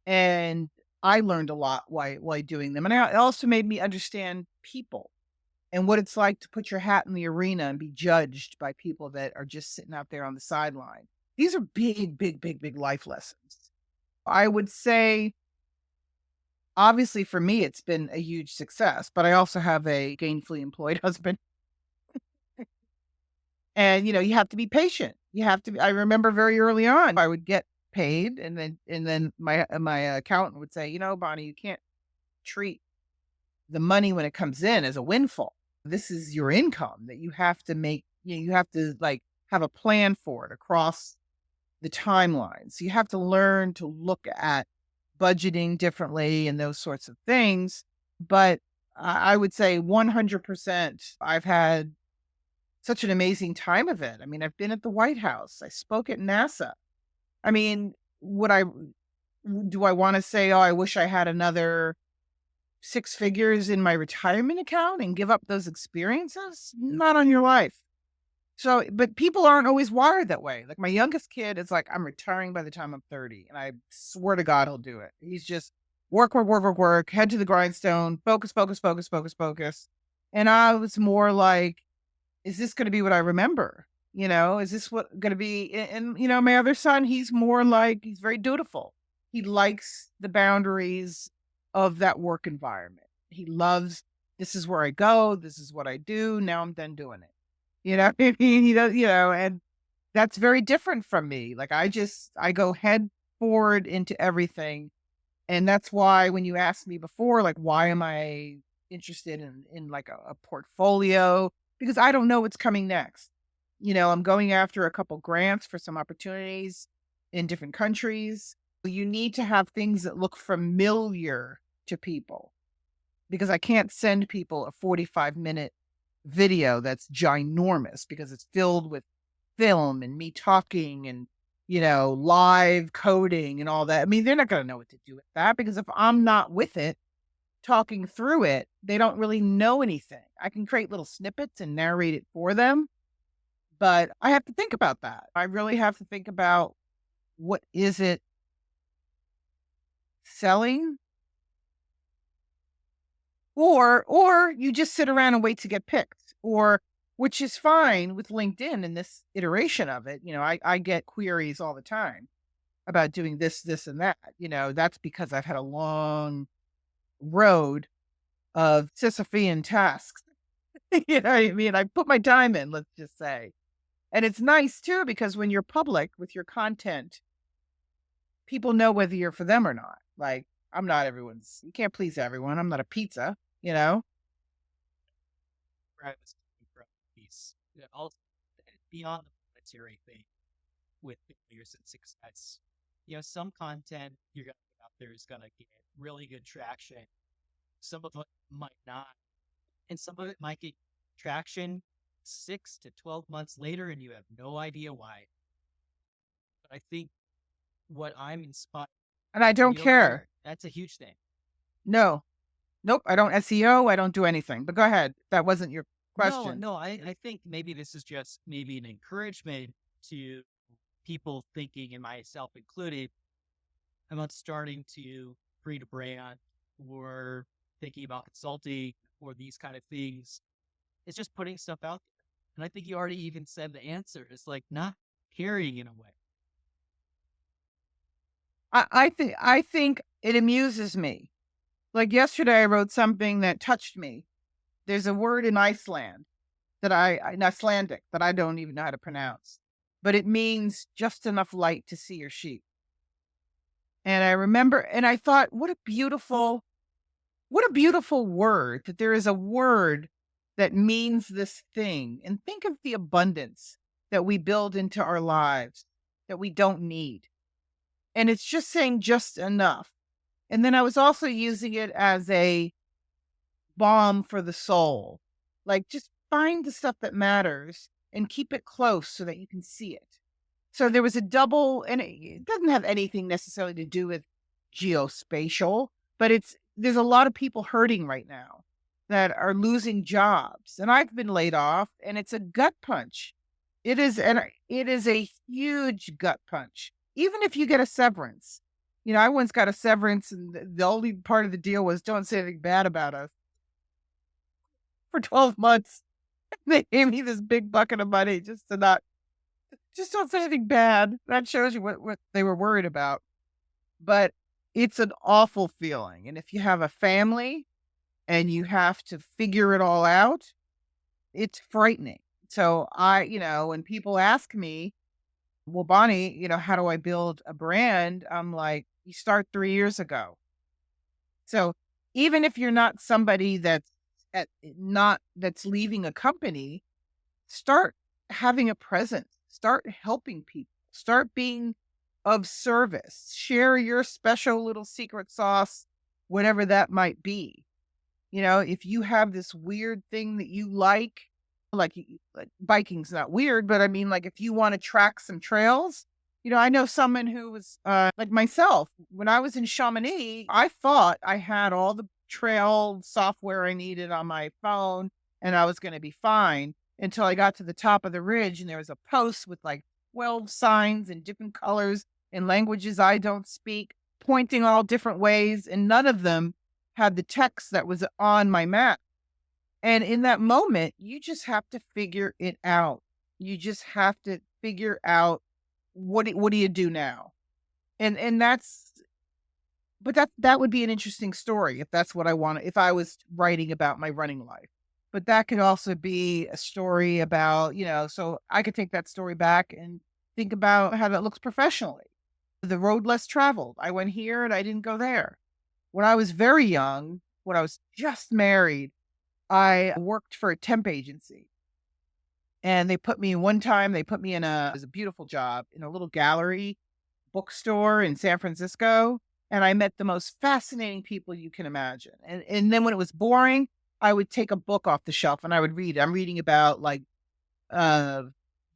And I learned a lot while doing them. And it also made me understand people and what it's like to put your hat in the arena and be judged by people that are just sitting out there on the sideline. These are big, big, big, big life lessons. I would say, obviously, for me, it's been a huge success, but I also have a gainfully employed husband. And, you have to be patient. You have to be, I remember very early on, I would get paid and then my accountant would say, Bonnie, you can't treat the money when it comes in as a windfall. This is your income that you have to make, you have to like have a plan for it across the timeline. So you have to learn to look at budgeting differently and those sorts of things. But I would say 100%, I've had such an amazing time of it. I mean, I've been at the White House. I spoke at NASA. I mean, do I want to say, oh, I wish I had another 6 figures in my retirement account and give up those experiences? Not on your life. So, but people aren't always wired that way. Like my youngest kid is like, I'm retiring by the time I'm 30. And I swear to God, he'll do it. He's just work, work, work, work, work, head to the grindstone, focus, focus, focus, focus, focus. And I was more like, is this going to be what I remember? Is this what going to be? And, my other son, he's more like, he's very dutiful. He likes the boundaries of that work environment. He loves, this is where I go. This is what I do. Now I'm done doing it. I mean, he does, and that's very different from me. Like I go head forward into everything. And that's why when you asked me before, like, why am I interested in like a portfolio? Because I don't know what's coming next. I'm going after a couple grants for some opportunities in different countries. You need to have things that look familiar to people because I can't send people a 45-minute video that's ginormous because it's filled with film and me talking and, live coding and all that. I mean, they're not going to know what to do with that because if I'm not with it, talking through it, they don't really know anything. I can create little snippets and narrate it for them, but I have to think about that. I really have to think about what is it selling, or you just sit around and wait to get picked, or which is fine with LinkedIn in this iteration of it. I get queries all the time about doing this, this, and that. That's because I've had a long road of Sisyphean tasks. You know what I mean? I put my time in, let's just say. And it's nice too because when you're public with your content, people know whether you're for them or not. Like, I'm not everyone's you can't please everyone. I'm not a pizza, you know? Privacy from piece. Yeah, also beyond the monetary thing with failures and success. Some content you're gonna put out there is gonna get really good traction. Some of it might not, and some of it might get traction 6 to 12 months later, and you have no idea why. But I think what I'm inspired, And I and don't you don't care. care. That's a huge thing. No. Nope, I don't SEO, I don't do anything. But go ahead. That wasn't your No, question. no, I think maybe this is just maybe an encouragement to people thinking, and myself included, about starting to create a brand or thinking about consulting or these kind of things. It's just putting stuff out there. And I think you already even said the answer. It's like not caring in a way. I think it amuses me. Like yesterday I wrote something that touched me. There's a word in Iceland that in Icelandic that I don't even know how to pronounce, but it means just enough light to see your sheep. And I remember and I thought, what a beautiful word that there is a word that means this thing. And think of the abundance that we build into our lives that we don't need. And it's just saying just enough. And then I was also using it as a balm for the soul. Like, just find the stuff that matters and keep it close so that you can see it. So there was a double, and it doesn't have anything necessarily to do with geospatial, but there's a lot of people hurting right now that are losing jobs. And I've been laid off, and it's a gut punch. It is a huge gut punch. Even if you get a severance. I once got a severance, and the only part of the deal was don't say anything bad about us for 12 months. They gave me this big bucket of money just don't say anything bad. That shows you what they were worried about. But it's an awful feeling. And if you have a family and you have to figure it all out, it's frightening. So when people ask me, well, Bonnie, how do I build a brand? I'm like, you start 3 years ago. So even if you're not somebody that's leaving a company, start having a presence, start helping people, start being of service, share your special little secret sauce, whatever that might be. If you have this weird thing that you like biking's not weird, but I mean, like if you want to track some trails, I know someone who was like myself. When I was in Chamonix, I thought I had all the trail software I needed on my phone and I was going to be fine until I got to the top of the ridge and there was a post with like 12 signs in different colors in languages I don't speak, pointing all different ways, and none of them had the text that was on my map. And in that moment, you just have to figure it out. You just have to figure out what do you do now? And that would be an interesting story if that's what I want if I was writing about my running life. But that could also be a story about, so I could take that story back and think about how that looks professionally. The road less traveled. I went here and I didn't go there. When I was very young, when I was just married, I worked for a temp agency And they put me in a it was a beautiful job in a little gallery bookstore in San Francisco, and I met the most fascinating people you can imagine. And then when it was boring, I would take a book off the shelf and I would read it. I'm reading about like uh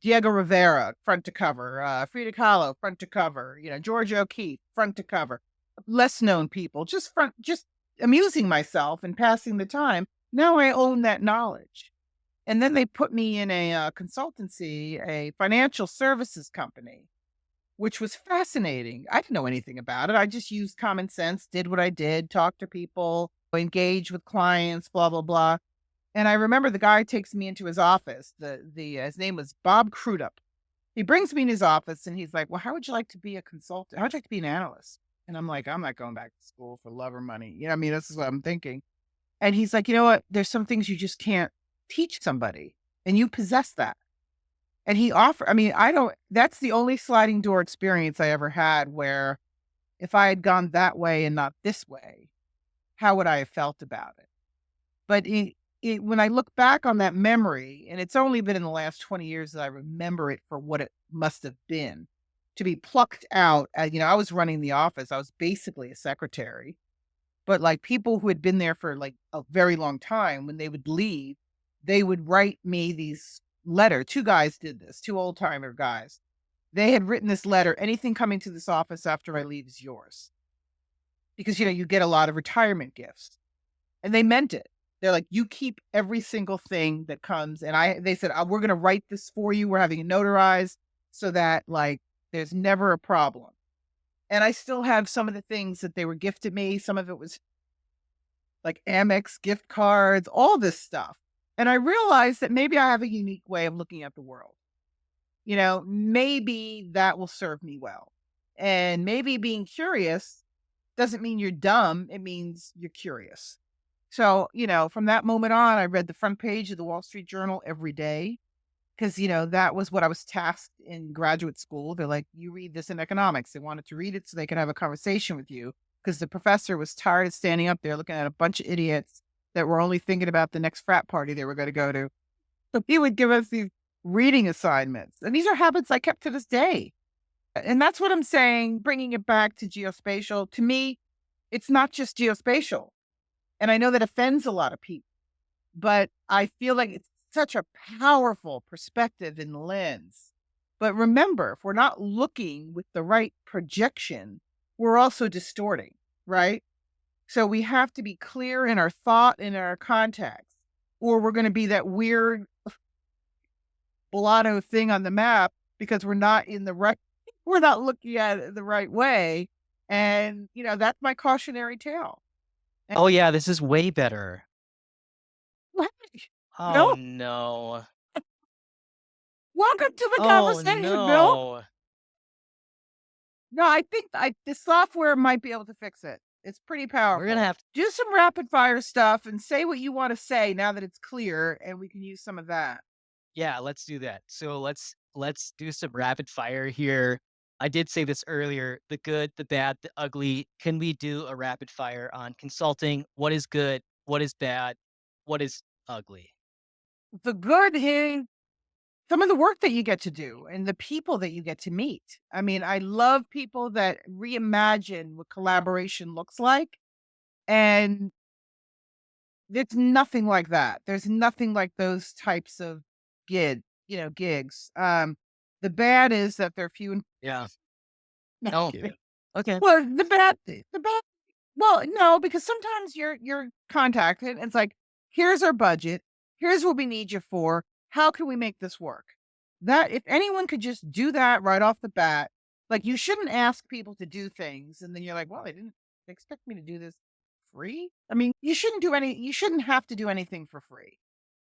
Diego Rivera, front to cover, Frida Kahlo, front to cover, George O'Keeffe, front to cover, less known people, just amusing myself and passing the time. Now I own that knowledge. And then they put me in a consultancy, a financial services company, which was fascinating. I didn't know anything about it. I just used common sense, did what I did, talked to people, engaged with clients, blah, blah, blah. And I remember the guy takes me into his office. His name was Bob Crudup. He brings me in his office and he's like, "Well, how would you like to be a consultant? How would you like to be an analyst?" And I'm like, "I'm not going back to school for love or money." This is what I'm thinking. And he's like, "You know what? There's some things you just can't teach somebody, and you possess that." And he offered, I don't, that's the only sliding door experience I ever had where if I had gone that way and not this way, how would I have felt about it? But when I look back on that memory, and it's only been in the last 20 years that I remember it for what it must have been to be plucked out. I was running the office. I was basically a secretary, but like people who had been there for like a very long time, when they would leave, they would write me these letter. Two guys did this, two old timer guys. They had written this letter, anything coming to this office after I leave is yours. Because, you get a lot of retirement gifts. And they meant it. They're like, "You keep every single thing that comes." And they said, "We're gonna write this for you. We're having it notarized so that, like, there's never a problem." And I still have some of the things that they were gifted me. Some of it was like Amex gift cards, all this stuff. And I realized that maybe I have a unique way of looking at the world. Maybe that will serve me well. And maybe being curious doesn't mean you're dumb, it means you're curious. So, from that moment on, I read the front page of the Wall Street Journal every day because, that was what I was tasked in graduate school. They're like, "You read this in economics." They wanted to read it so they could have a conversation with you because the professor was tired of standing up there looking at a bunch of idiots that were only thinking about the next frat party they were going to go to. So he would give us these reading assignments. And these are habits I kept to this day. And that's what I'm saying, bringing it back to geospatial. To me, it's not just geospatial. And I know that offends a lot of people, but I feel like it's such a powerful perspective and lens. But remember, if we're not looking with the right projection, we're also distorting, right? So we have to be clear in our thought and our context, or we're going to be that weird blotto thing on the map because we're not in the right, we're not looking at it the right way. And, that's my cautionary tale. And Oh yeah, this is way better. Oh Bill, no. welcome to the Oh conversation, Bill. no. No, I think the software might be able to fix it. It's pretty We're gonna powerful. have Do some rapid fire stuff and say what you want to say now that it's clear, and we can use some of that. Yeah, let's do that. So let's do some rapid fire here. I did say this earlier, the good, the bad, the ugly. Can we do a rapid fire on consulting? What is good? What is bad? What is ugly? The good is some of the work that you get to do and the people that you get to meet. I love people that reimagine what collaboration looks like. And there's nothing like that. There's nothing like those types of gigs. The bad is that they're few and Yeah. no, I'm Oh, kidding. okay. Well, the bad well, no, because sometimes you're contacted and it's like, "Here's our budget. Here's what we need you for. How can we make this work?" That if anyone could just do that right off the bat, like, you shouldn't ask people to do things and then you're like, "Well, they didn't expect me to do this free?" You shouldn't have to do anything for free.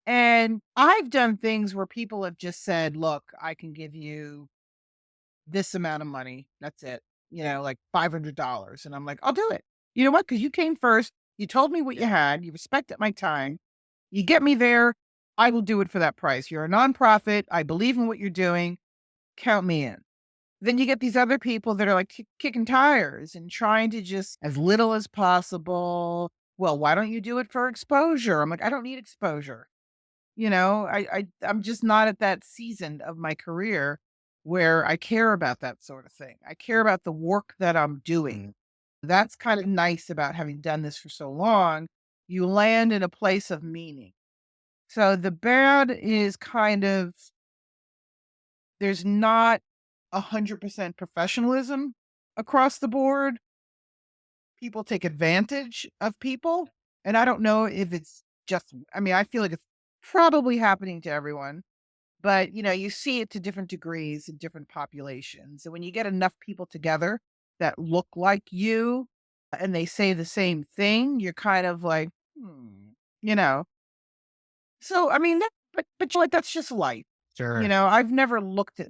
And I've done things where people have just said, "Look, I can give you this amount of money. That's it. Like $500." And I'm like, "I'll do it." You know what? Because you came first. You told me what you Yeah. had. You respected my time. You get me there. I will do it for that price. You're a nonprofit. I believe in what you're doing. Count me in. Then you get these other people that are like kicking tires and trying to just as little as possible. Well, why don't you do it for exposure? I'm like, I don't need exposure. I'm just not at that season of my career where I care about that sort of thing. I care about the work that I'm doing. Mm. That's kind of nice about having done this for so long. You land in a place of meaning. So the bad is kind of there's not 100% professionalism across the board. People take advantage of people, and I don't know if it's just I mean, I feel like it's probably happening to everyone, but, you see it to different degrees in different populations, and when you get enough people together that look like you, and they say the same thing, you're kind of like, "Hmm," you know? So, I mean, but you know what, that's just life. Sure. I've never looked at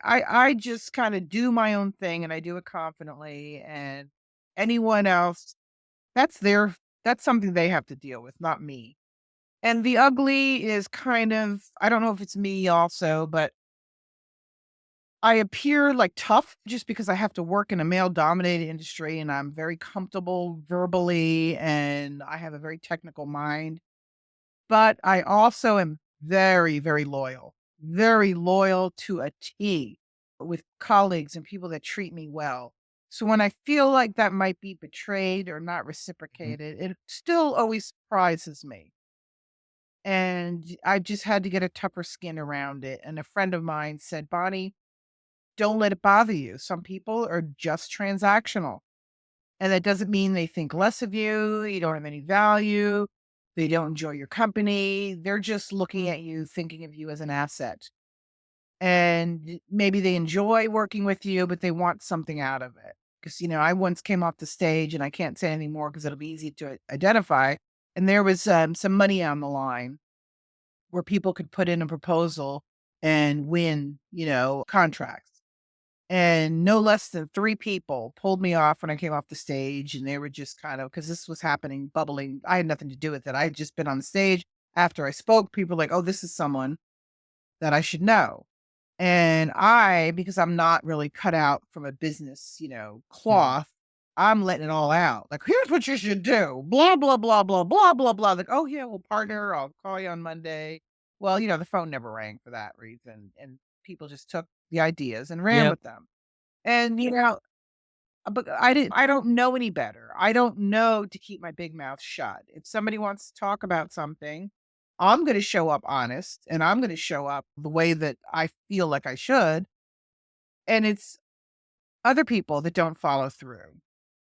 I just kinda do my own thing, and I do it confidently, and anyone else, that's their that's something they have to deal with, not me. And the ugly is kind of I don't know if it's me also, but I appear, like, tough just because I have to work in a male-dominated industry, and I'm very comfortable verbally, and I have a very technical mind. But I also am very loyal to a T with colleagues and people that treat me well. So when I feel like that might be betrayed or not Mhm. reciprocated, it still always surprises me. And I just had to get a tougher skin around it. And a friend of mine said, Bonnie, don't let it bother you. Some people are just transactional. And that doesn't mean they think less of you, you don't have any value, they don't enjoy your company, they're just looking at you, thinking of you as an asset. And maybe they enjoy working with you, but they want something out of it. Because, I once came off the stage, and I can't say anything more because it'll be easy to identify. And there was some money on the line where people could put in a proposal and win, contracts. And no less than 3 people pulled me off when I came off the stage, and they were just kind of because this was happening, bubbling. I had nothing to do with it. I had just been on the stage. After I spoke, people were like, "Oh, this is someone that I should know." And because I'm not really cut out from a business, Mhm. cloth, I'm letting it all out. Like, "Here's what you should do. Blah, blah, blah, blah, blah, blah, blah." Like, "Oh, yeah, well, partner, I'll call you on Monday." Well, the phone never rang for that reason, and people just took the ideas and ran Yep. with them. And, but I don't know any better. I don't know to keep my big mouth shut. If somebody wants to talk about something, I'm gonna show up honest, and I'm gonna show up the way that I feel like I should, and it's other people that don't follow through,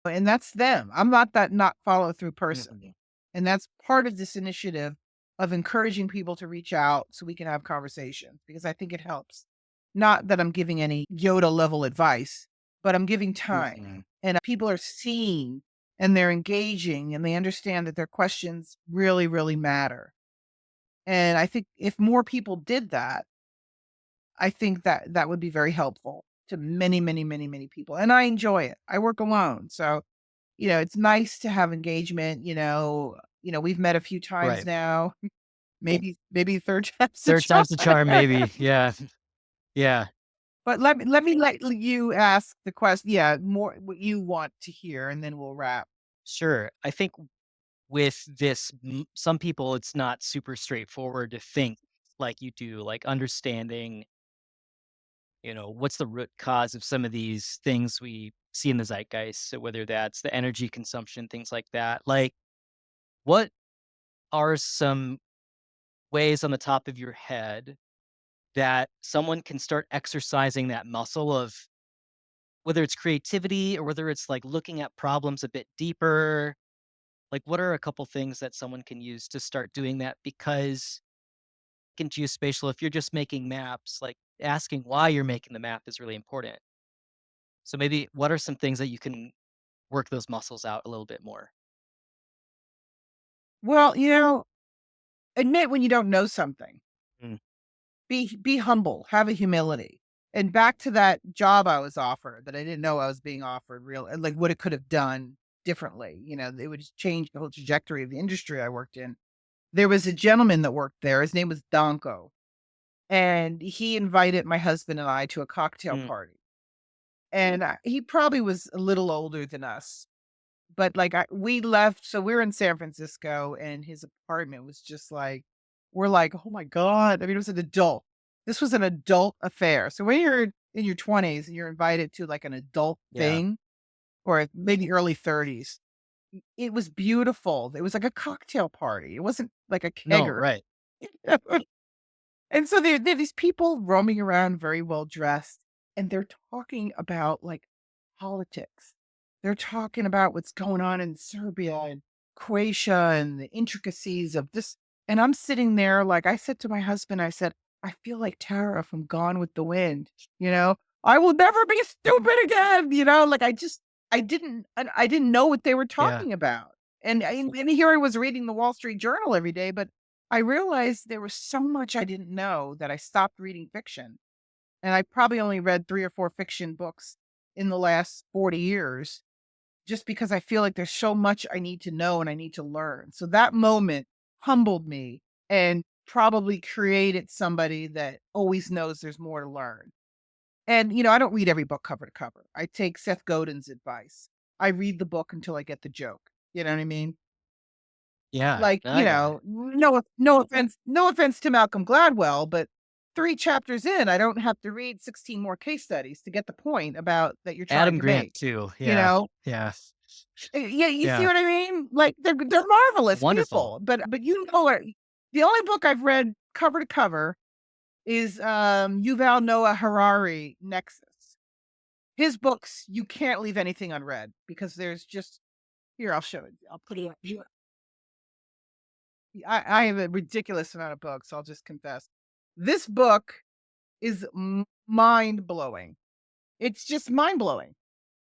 and that's them. I'm not that not follow through person, Mhm. and that's part of this initiative of encouraging people to reach out so we can have conversations because I think it helps. Not that I'm giving any Yoda level advice, but I'm giving time, Mhm. and people are seeing and they're engaging and they understand that their questions really, really matter. And I think if more people did that, I think that that would be very helpful to many, many, many, many people. And I enjoy it. I work alone. So, it's nice to have engagement, we've met a few times Right. now. Maybe third time's the Third charm. time's the charm, maybe. Yeah. Yeah. But let you ask the question. Yeah, more what you want to hear, and then we'll wrap. Sure. I think with this, some people, it's not super straightforward to think like you do, like understanding, what's the root cause of some of these things we see in the zeitgeist. So whether that's the energy consumption, things like that. Like, what are some ways on the top of your head that someone can start exercising that muscle of whether it's creativity or whether it's like looking at problems a bit deeper? Like, what are a couple things that someone can use to start doing that? Because in geospatial, if you're just making maps, like asking why you're making the map is really important. So maybe what are some things that you can work those muscles out a little bit more? Well, admit when you don't know something. Mm, Be humble, have a humility. And back to that job I was offered that I didn't know I was being offered real and like what it could have done differently. It would just change the whole trajectory of the industry I worked in. There was a gentleman that worked there. His name was Donko. And he invited my husband and I to a cocktail mm, party. And he probably was a little older than us. But like we left, so we are in San Francisco, and his apartment was just like were like, "Oh my god." I mean, it was an adult. This was an adult affair. So when you're in your 20s and you're invited to, like, an adult Yeah. thing, or maybe early 30s, it was beautiful. It was like a cocktail party. It wasn't like a No, kegger. right. And so there are these people roaming around very well dressed, and they're talking about, like, politics. They're talking about what's going on in Serbia and Croatia and the intricacies of this, and I'm sitting there, like, I said to my husband, I said, "I feel like Tara from Gone with the Wind," you know? "I will never be stupid again," like, I didn't know what they were Yeah. talking about. And here I was reading the Wall Street Journal every day, but I realized there was so much I didn't know that I stopped reading fiction, and I probably only read 3 or 4 fiction books in the last 40 years just because I feel like there's so much I need to know and I need to learn. So that moment humbled me and probably created somebody that always knows there's more to learn. And, I don't read every book cover to cover. I take Seth Godin's advice. I read the book until I get the joke. You know what I mean? Yeah. Like, I got it. no offense to Malcolm Gladwell, but 3 chapters in, I don't have to read 16 more case studies to get the point about that you're trying Adam to Grant make, too. you Yeah. know? Yeah. Yeah, you see Yeah. what I mean? Like, they're marvelous Wonderful. people, but what the only book I've read cover to cover is, Yuval Noah Harari, Nexus. His books, you can't leave anything unread because there's just here, I'll show it. I'll put it up here. I have a ridiculous amount of books, I'll just confess. This book is mind-blowing. It's just mind-blowing.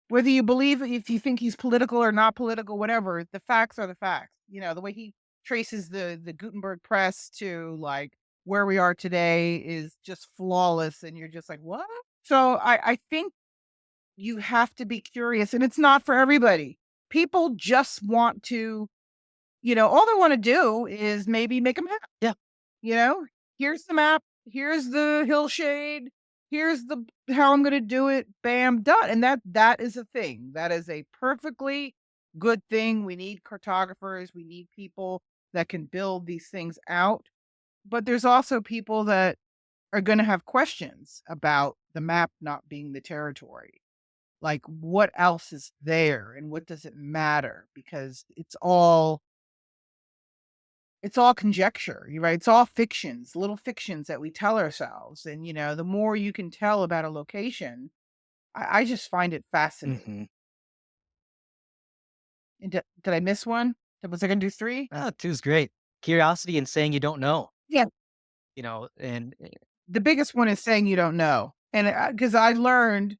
Whether you believe if you think he's political or not political, whatever, the facts are the facts. The way he traces the Gutenberg press to, like, where we are today is just flawless, and you're just like, "What?" So, I think you have to be curious, and it's not for everybody. People just want to all they wanna do is maybe make a map. Yeah. You know, here's the map, here's the hillshade, here's the how I'm gonna do it, bam, done. And that is a thing. That is a perfectly good thing. We need cartographers, we need people that can build these things out. But there's also people that are gonna have questions about the map not being the territory. Like, what else is there and what does it matter? Because it's all conjecture, right? It's all fictions, little fictions that we tell ourselves. And, the more you can tell about a location, I just find it fascinating. Hmm. And did I miss one? Was I going to do three? Oh, two's great. Curiosity and saying you don't know, Yeah. and The biggest one is saying you don't know. And because I learned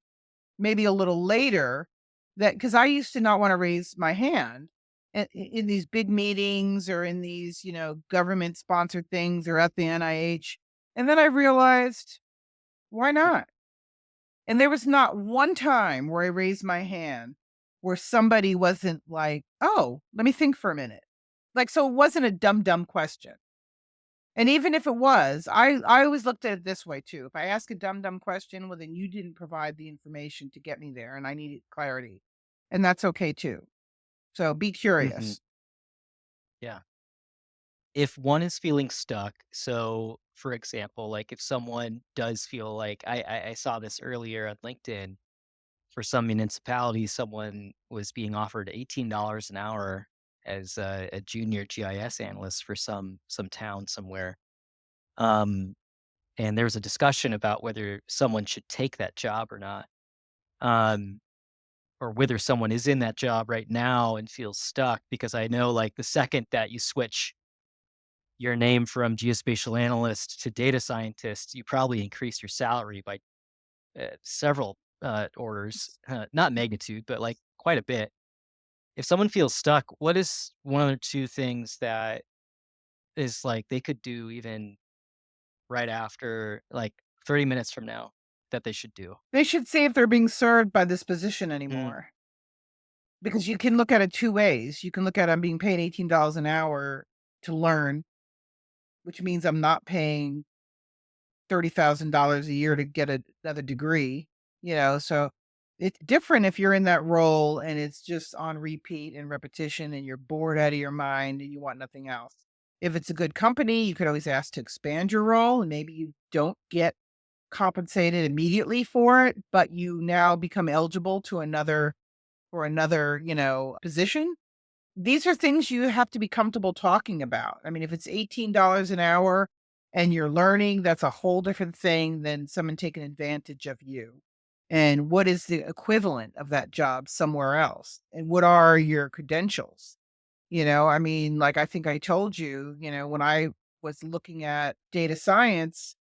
maybe a little later that because I used to not want to raise my hand in these big meetings or in these, government sponsored things or at the NIH. And then I realized, why not? And there was not one time where I raised my hand where somebody wasn't like, "Oh, let me think for a minute." Like, so it wasn't a dumb question. And even if it was, I always looked at it this way too. If I ask a dumb question, well, then you didn't provide the information to get me there, and I needed clarity. And that's okay too. So be hmm curious. yeah. If one is feeling stuck, so for example, like if someone does feel like I saw this earlier on LinkedIn, for some municipalities, someone was being offered $18 an hour as a junior GIS analyst for some town somewhere. Um, and there was a discussion about whether someone should take that job or not, um, or whether someone is in that job right now and feels stuck. Because I know, like, the second that you switch your name from geospatial analyst to data scientist, you probably increase your salary by several orders, not magnitude, but like quite a bit. If someone feels stuck, what is one or two things that is like they could do even right after, like 30 minutes from now, that they should do? They should see if they're being served by this position Mm, anymore. Because you can look at it two ways. You can look at I'm being paid $18 an hour to learn, which means I'm not paying $30,000 a year to get another degree, so it's different if you're in that role and it's just on repeat and repetition and you're bored out of your mind and you want nothing else. If it's a good company, you could always ask to expand your role, and maybe you don't get compensated immediately for it, but you now become eligible to another for another, position. These are things you have to be comfortable talking about. I mean, if it's $18 an hour and you're learning, that's a whole different thing than someone taking advantage of you. And what is the equivalent of that job somewhere else? And what are your credentials? I mean, like I think I told you, when I was looking at data science,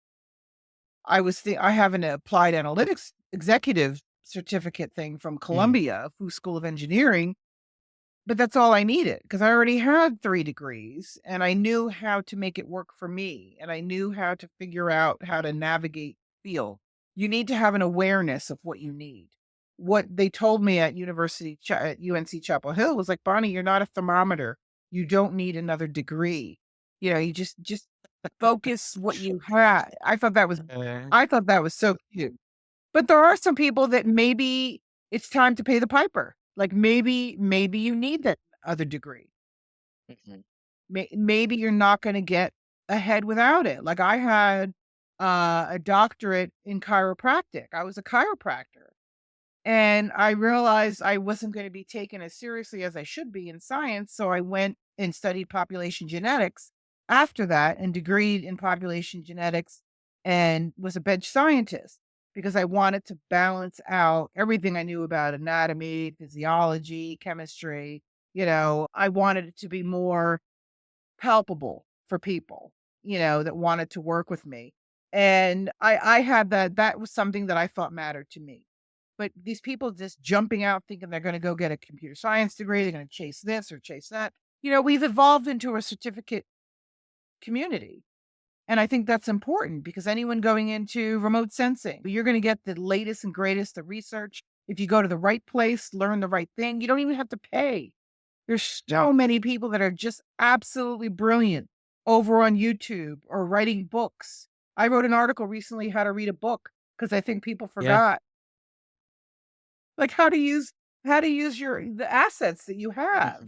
I have an applied analytics executive certificate thing from Mm. Columbia, Fu School of Engineering, but that's all I needed because I already had 3 degrees and I knew how to make it work for me and I knew how to figure out how to navigate field. You need to have an awareness of what you need. What they told me at at UNC Chapel Hill was like, "Bonnie, you're not a thermometer. You don't need another degree. You just focus what you had." Uh, I thought that was so cute. But there are some people that maybe it's time to pay the piper. Like, maybe you need that other degree. mhm. Maybe you're not gonna get ahead without it. Like, I had, a doctorate in chiropractic. I was a chiropractor. And I realized I wasn't gonna be taken as seriously as I should be in science, so I went and studied population genetics after that and degreed in population genetics and was a bench scientist because I wanted to balance out everything I knew about anatomy, physiology, chemistry. I wanted it to be more palpable for people, that wanted to work with me. And I had that was something that I thought mattered to me. But these people just jumping out thinking they're gonna go get a computer science degree, they're gonna chase this or chase that. We've evolved into a certificate community. And I think that's important because anyone going into remote sensing, you're gonna get the latest and greatest of research. If you go to the right place, learn the right thing, you don't even have to pay. There's so many people that are just absolutely brilliant over on YouTube or writing books. I wrote an article recently how to read a book because I think people Yeah. forgot, like, how to use the assets that you have.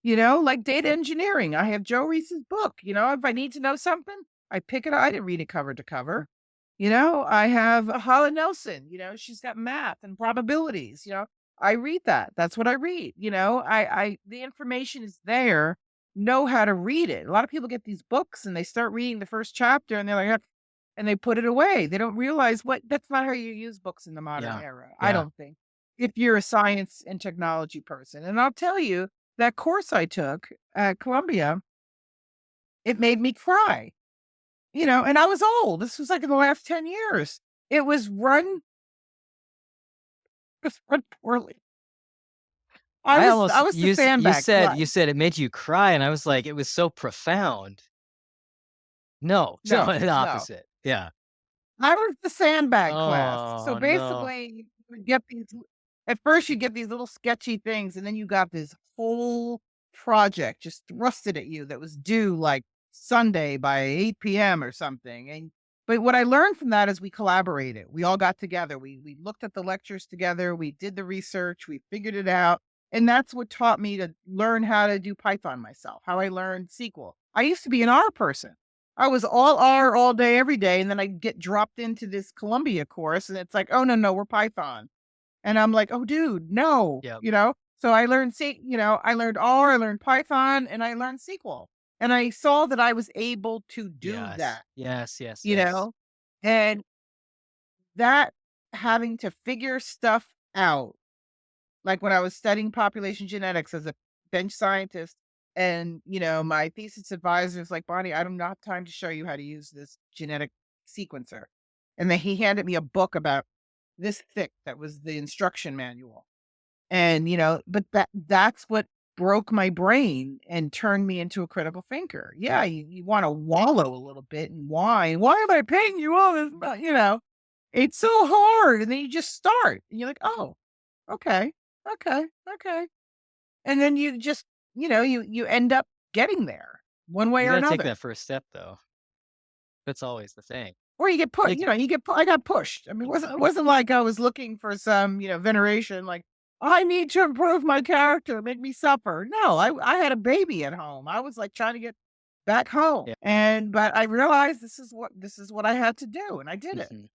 Mhm. Like data engineering. I have Joe Reese's book. If I need to know something, I pick it up. I didn't read it cover to cover. I have Hala Nelson, she's got math and probabilities. I read that. That's what I read. The information is there. Know how to read it. A lot of people get these books and they start reading the first chapter and they're like, "Ugh," and they put it away. They don't realize that's not how you use books in the modern Yeah. era. I Yeah. don't think. If you're a science and technology person. And I'll tell you, that course I took at Columbia, it made me cry. And I was old. This was like in the last 10 years. It was run poorly. I I almost was the you sandbag said class. you said it made you cry, and I was like, it was so profound. No, so No, the no. opposite. Yeah. I was the sandbag class. So Oh, no. basically, you would get at first you get these little sketchy things, and then you got this whole project just thrusted at you that was due like Sunday by 8 p.m. or something. But what I learned from that is we collaborated. We all got together. We looked at the lectures together. We did the research. We figured it out. And that's what taught me to learn how to do Python myself, how I learned SQL. I used to be an R person. I was all R all day, every day, and then I get dropped into this Columbia course, and it's like, "Oh, no, no, we're Python." And I'm like, "Oh, dude, no," Yep. So I learned R, I learned Python, and I learned SQL. And I saw that I was able to do Yes. that, Yes, yes, you yes. know? And that having to figure stuff out, like when I was studying population genetics as a bench scientist, and my thesis advisor is like, "Bonnie, I don't have time to show you how to use this genetic sequencer." And then he handed me a book about this thick that was the instruction manual. And but that's what broke my brain and turned me into a critical thinker. Yeah, you want to wallow a little bit and whine. Why am I paying you all this? It's so hard. And then you just start. And you're like, oh, okay, okay, okay. And then you just, you end up getting there one way You or gotta take another. that first step, though. That's always the thing. Or you get put, Like I got pushed. I mean, it wasn't like I was looking for some, veneration, like, I need to improve my character, make me suffer. No, I had a baby at home. I was like trying to get back home. Yeah. But I realized this is what I had to do, and I did it. Mhm.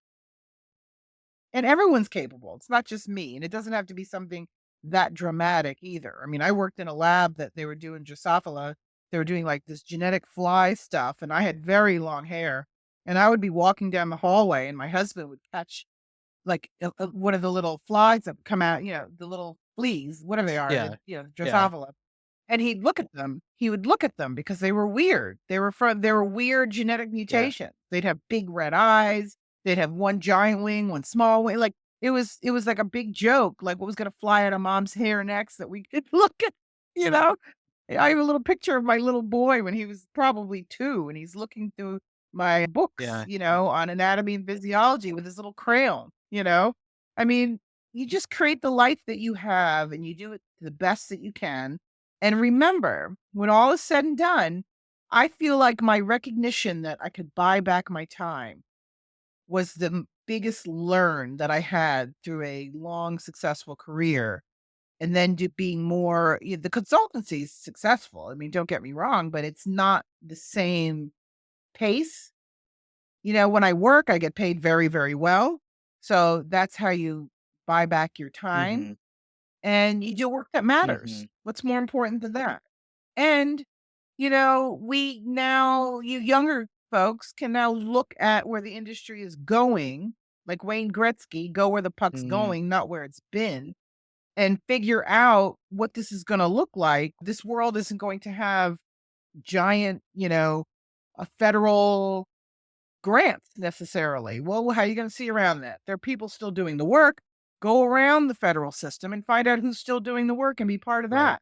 And everyone's capable. It's not just me, and it doesn't have to be something that dramatic either. I mean, I worked in a lab that they were doing Drosophila. They were doing like this genetic fly stuff, and I had very long hair. And I would be walking down the hallway, and my husband would catch like one of the little flies that come out, the little fleas, whatever they are, Yeah. Yeah. Drosophila. And he'd look at them. He would look at them because they were weird. They were weird genetic Yeah. mutations. They'd have big red eyes. They'd have one giant wing, one small wing. Like it was like a big joke, like what was gonna fly out of mom's hair next that we could look at, you know? I have a little picture of my little boy when he was probably 2, and he's looking through my books, Yeah. on anatomy and physiology with his little crayon. I mean, you just create the life that you have and you do it the best that you can. And remember, when all is said and done, I feel like my recognition that I could buy back my time was the biggest learn that I had through a long, successful career. And then being more, the consultancy is successful. I mean, don't get me wrong, but it's not the same pace. When I work, I get paid very, very well. So that's how you buy back your time Mhm. and you do work that matters. Mhm. What's more important than that? And, we now, you younger folks can now look at where the industry is going, like Wayne Gretzky, go where the puck's Mhm. going, not where it's been, and figure out what this is going to look like. This world isn't going to have giant, a federal grants necessarily. Well, how are you going to see around that? There are people still doing the work. Go around the federal system and find out who's still doing the work and be part of Right. that.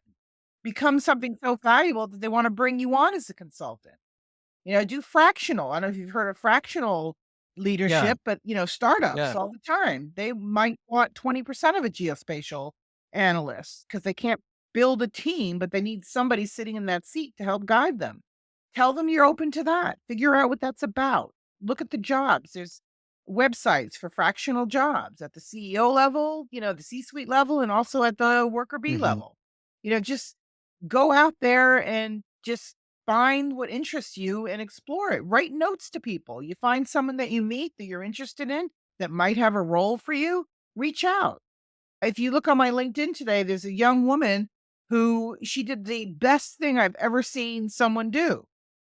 Become something so valuable that they want to bring you on as a consultant. Do fractional. I don't know if you've heard of fractional Yeah. leadership, but startups Yeah. all the time. They might want 20% of a geospatial analyst because they can't build a team, but they need somebody sitting in that seat to help guide them. Tell them you're open to that. Figure out what that's about. Look at the jobs. There's websites for fractional jobs at the CEO level, the C-suite level, and also at the worker bee Mhm. level. Just go out there and just find what interests you and explore it. Write notes to people. You find someone that you meet that you're interested in that might have a role for you, reach out. If you look on my LinkedIn today, there's a young woman who she did the best thing I've ever seen someone do.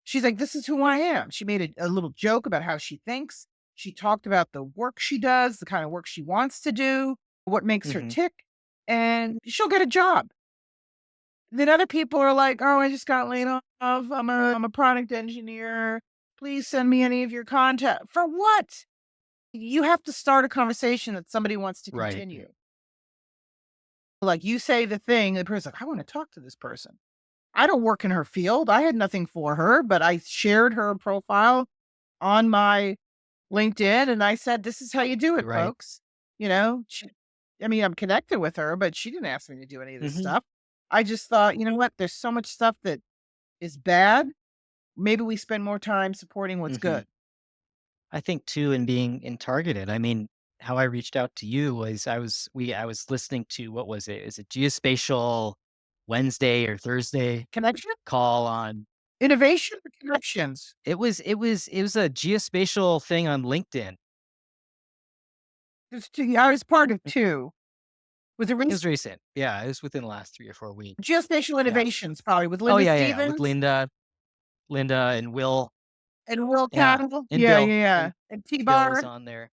She's like, "This is who I am." She made a little joke about how she thinks. She talked about the work she does, the kind of work she wants to do, what makes her Mhm. tick, and she'll get a job. Then other people are like, "Oh, I just got laid off. I'm a product engineer. Please send me any of your contact." For what? You have to start a conversation that somebody wants to Right. continue. Like you say the thing, the person's like, "I want to talk to this person." I don't work in her field. I had nothing for her, but I shared her profile on my LinkedIn and I said, "This is how you do it, Right. folks." You know, she, I mean, I'm connected with her, but she didn't ask me to do any of this Mhm. stuff. I just thought, you know what? There's so much stuff that is bad. Maybe we spend more time supporting what's Mhm. good. I think too in being in targeted. I mean, how I reached out to you was I was listening to what was it? Is it Geospatial Wednesday or Thursday Connection, call on innovation, or connections. it was a geospatial thing on LinkedIn. There's two, I was part of Mm. two. Was it It was recent. Yeah, it was within the last 3 or 4 weeks. geospatial Yeah. innovations? Probably with Oh, Linda yeah, yeah, yeah, with Stevens Linda and Will. and Will Yeah, Cattle. and Yeah, Bill, yeah, yeah. And T Bill was Bar. on there.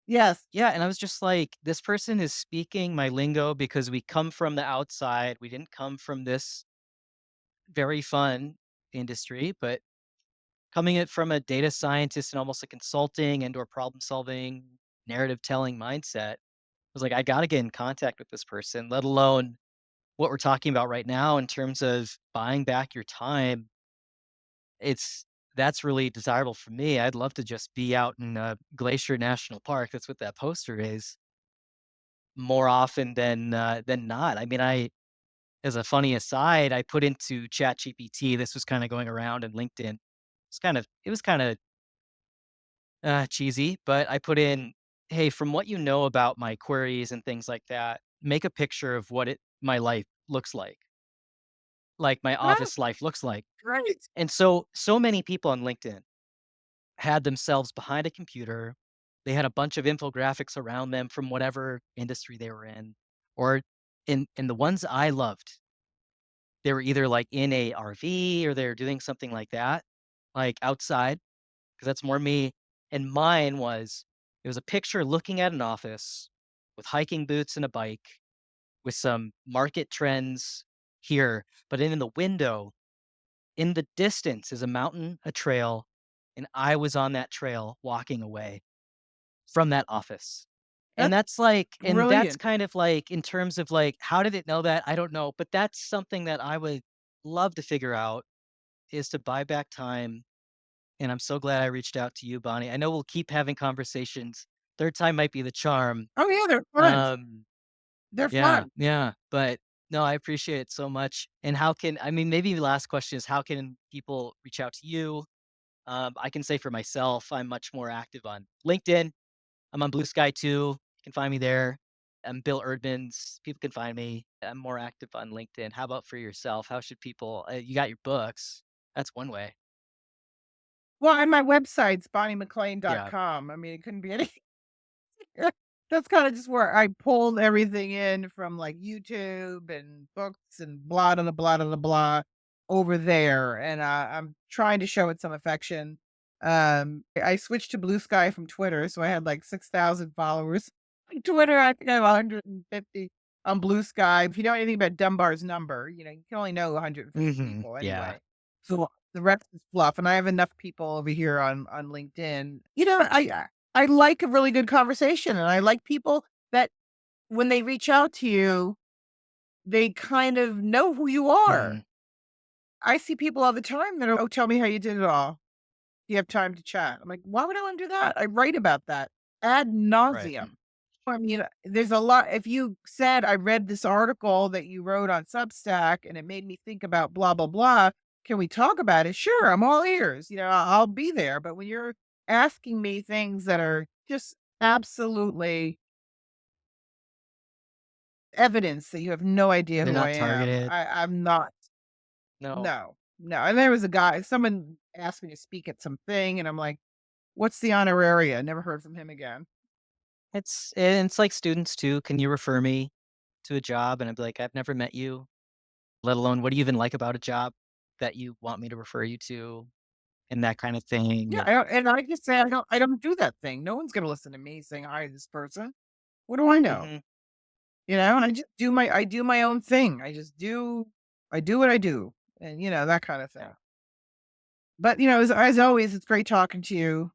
Yes. Yeah, and I was just like, this person is speaking my lingo because we come from the outside. We didn't come from this very fun industry, but coming it from a data scientist and almost a consulting and or problem solving, narrative telling mindset, I was like, I got to get in contact with this person, let alone what we're talking about right now in terms of buying back your time. It's that's really desirable for me. I'd love to just be out in Glacier National Park. That's what that poster is more often than not. I mean, as a funny aside, I put into ChatGPT. This was kind of going around in LinkedIn. It was kind of cheesy, but I put in, "Hey, from what you know about my queries and things like that, make a picture of what it my life looks like." like my That's office life looks like. great. And so many people on LinkedIn had themselves behind a computer. They had a bunch of infographics around them from whatever industry they were in, or in the ones I loved, they were either like in a RV or they're doing something like that, like outside, because that's more me. And mine was it was a picture looking at an office with hiking boots and a bike with some market trends here, but in the window, in the distance is a mountain, a trail, and I was on that trail walking away from that office. And That's that's brilliant. kind of like in terms of like, how did it know that? I don't know, but that's something that I would love to figure out is to buy back time. And I'm so glad I reached out to you, Bonnie. I know we'll keep having conversations. Third time might be the charm. Oh, yeah, they're fun. Um, They're yeah, fun. yeah. But no, I appreciate it so much. And I mean, maybe the last question is how can people reach out to you? I can say for myself, I'm much more active on LinkedIn. I'm on Blue Sky too. You can find me there. I'm Bill Eerdmanns. People can find me. I'm more active on LinkedIn. How about for yourself? How should people? You got your books. That's one way. Well, and my website's Yeah. BonnieMcLean.com. I mean, it couldn't be any that's kinda just where I pulled everything in from, like, YouTube and books and blah, blah, blah, blah, blah over there, and, I'm trying to show it some affection. I switched to Blue Sky from Twitter, so I had, like, 6,000 followers on Twitter. I think I have 150 on Blue Sky. If you know anything about Dunbar's number, you can only know 150 Hmm. people Yeah. anyway. So, the rest is fluff, and I have enough people over here on LinkedIn. I like a really good conversation, and I like people that when they reach out to you, they kind of know who you Hmm. are. I see people all the time that are, "Oh, tell me how you did it all. Do you have time to chat?" I'm like, "Why would I wanna do that?" I write about that ad Right. nauseum. I mean, there's a lot if you said, "I read this article that you wrote on Substack, and it made me think about blah, blah, blah. Can we talk about it?" Sure, I'm all ears, I'll be there, but when you're asking me things that are just absolutely evidence that you have no idea They're who I not am, targeted. I'm not. No. No, no, and there was a guy someone asked me to speak at something, and I'm like, "What's the honoraria?" Never heard from him again. It's like students too. Can you refer me to a job? And I'd be like, I've never met you, let alone what do you even like about a job that you want me to refer you to, and that kind of thing. Yeah, And I just say I don't do that thing. No one's gonna listen to me saying hi to this person. What do I know? mhm, And I do my own thing. I do what I do, and that kind of yeah. thing. But as always, it's great talking to you.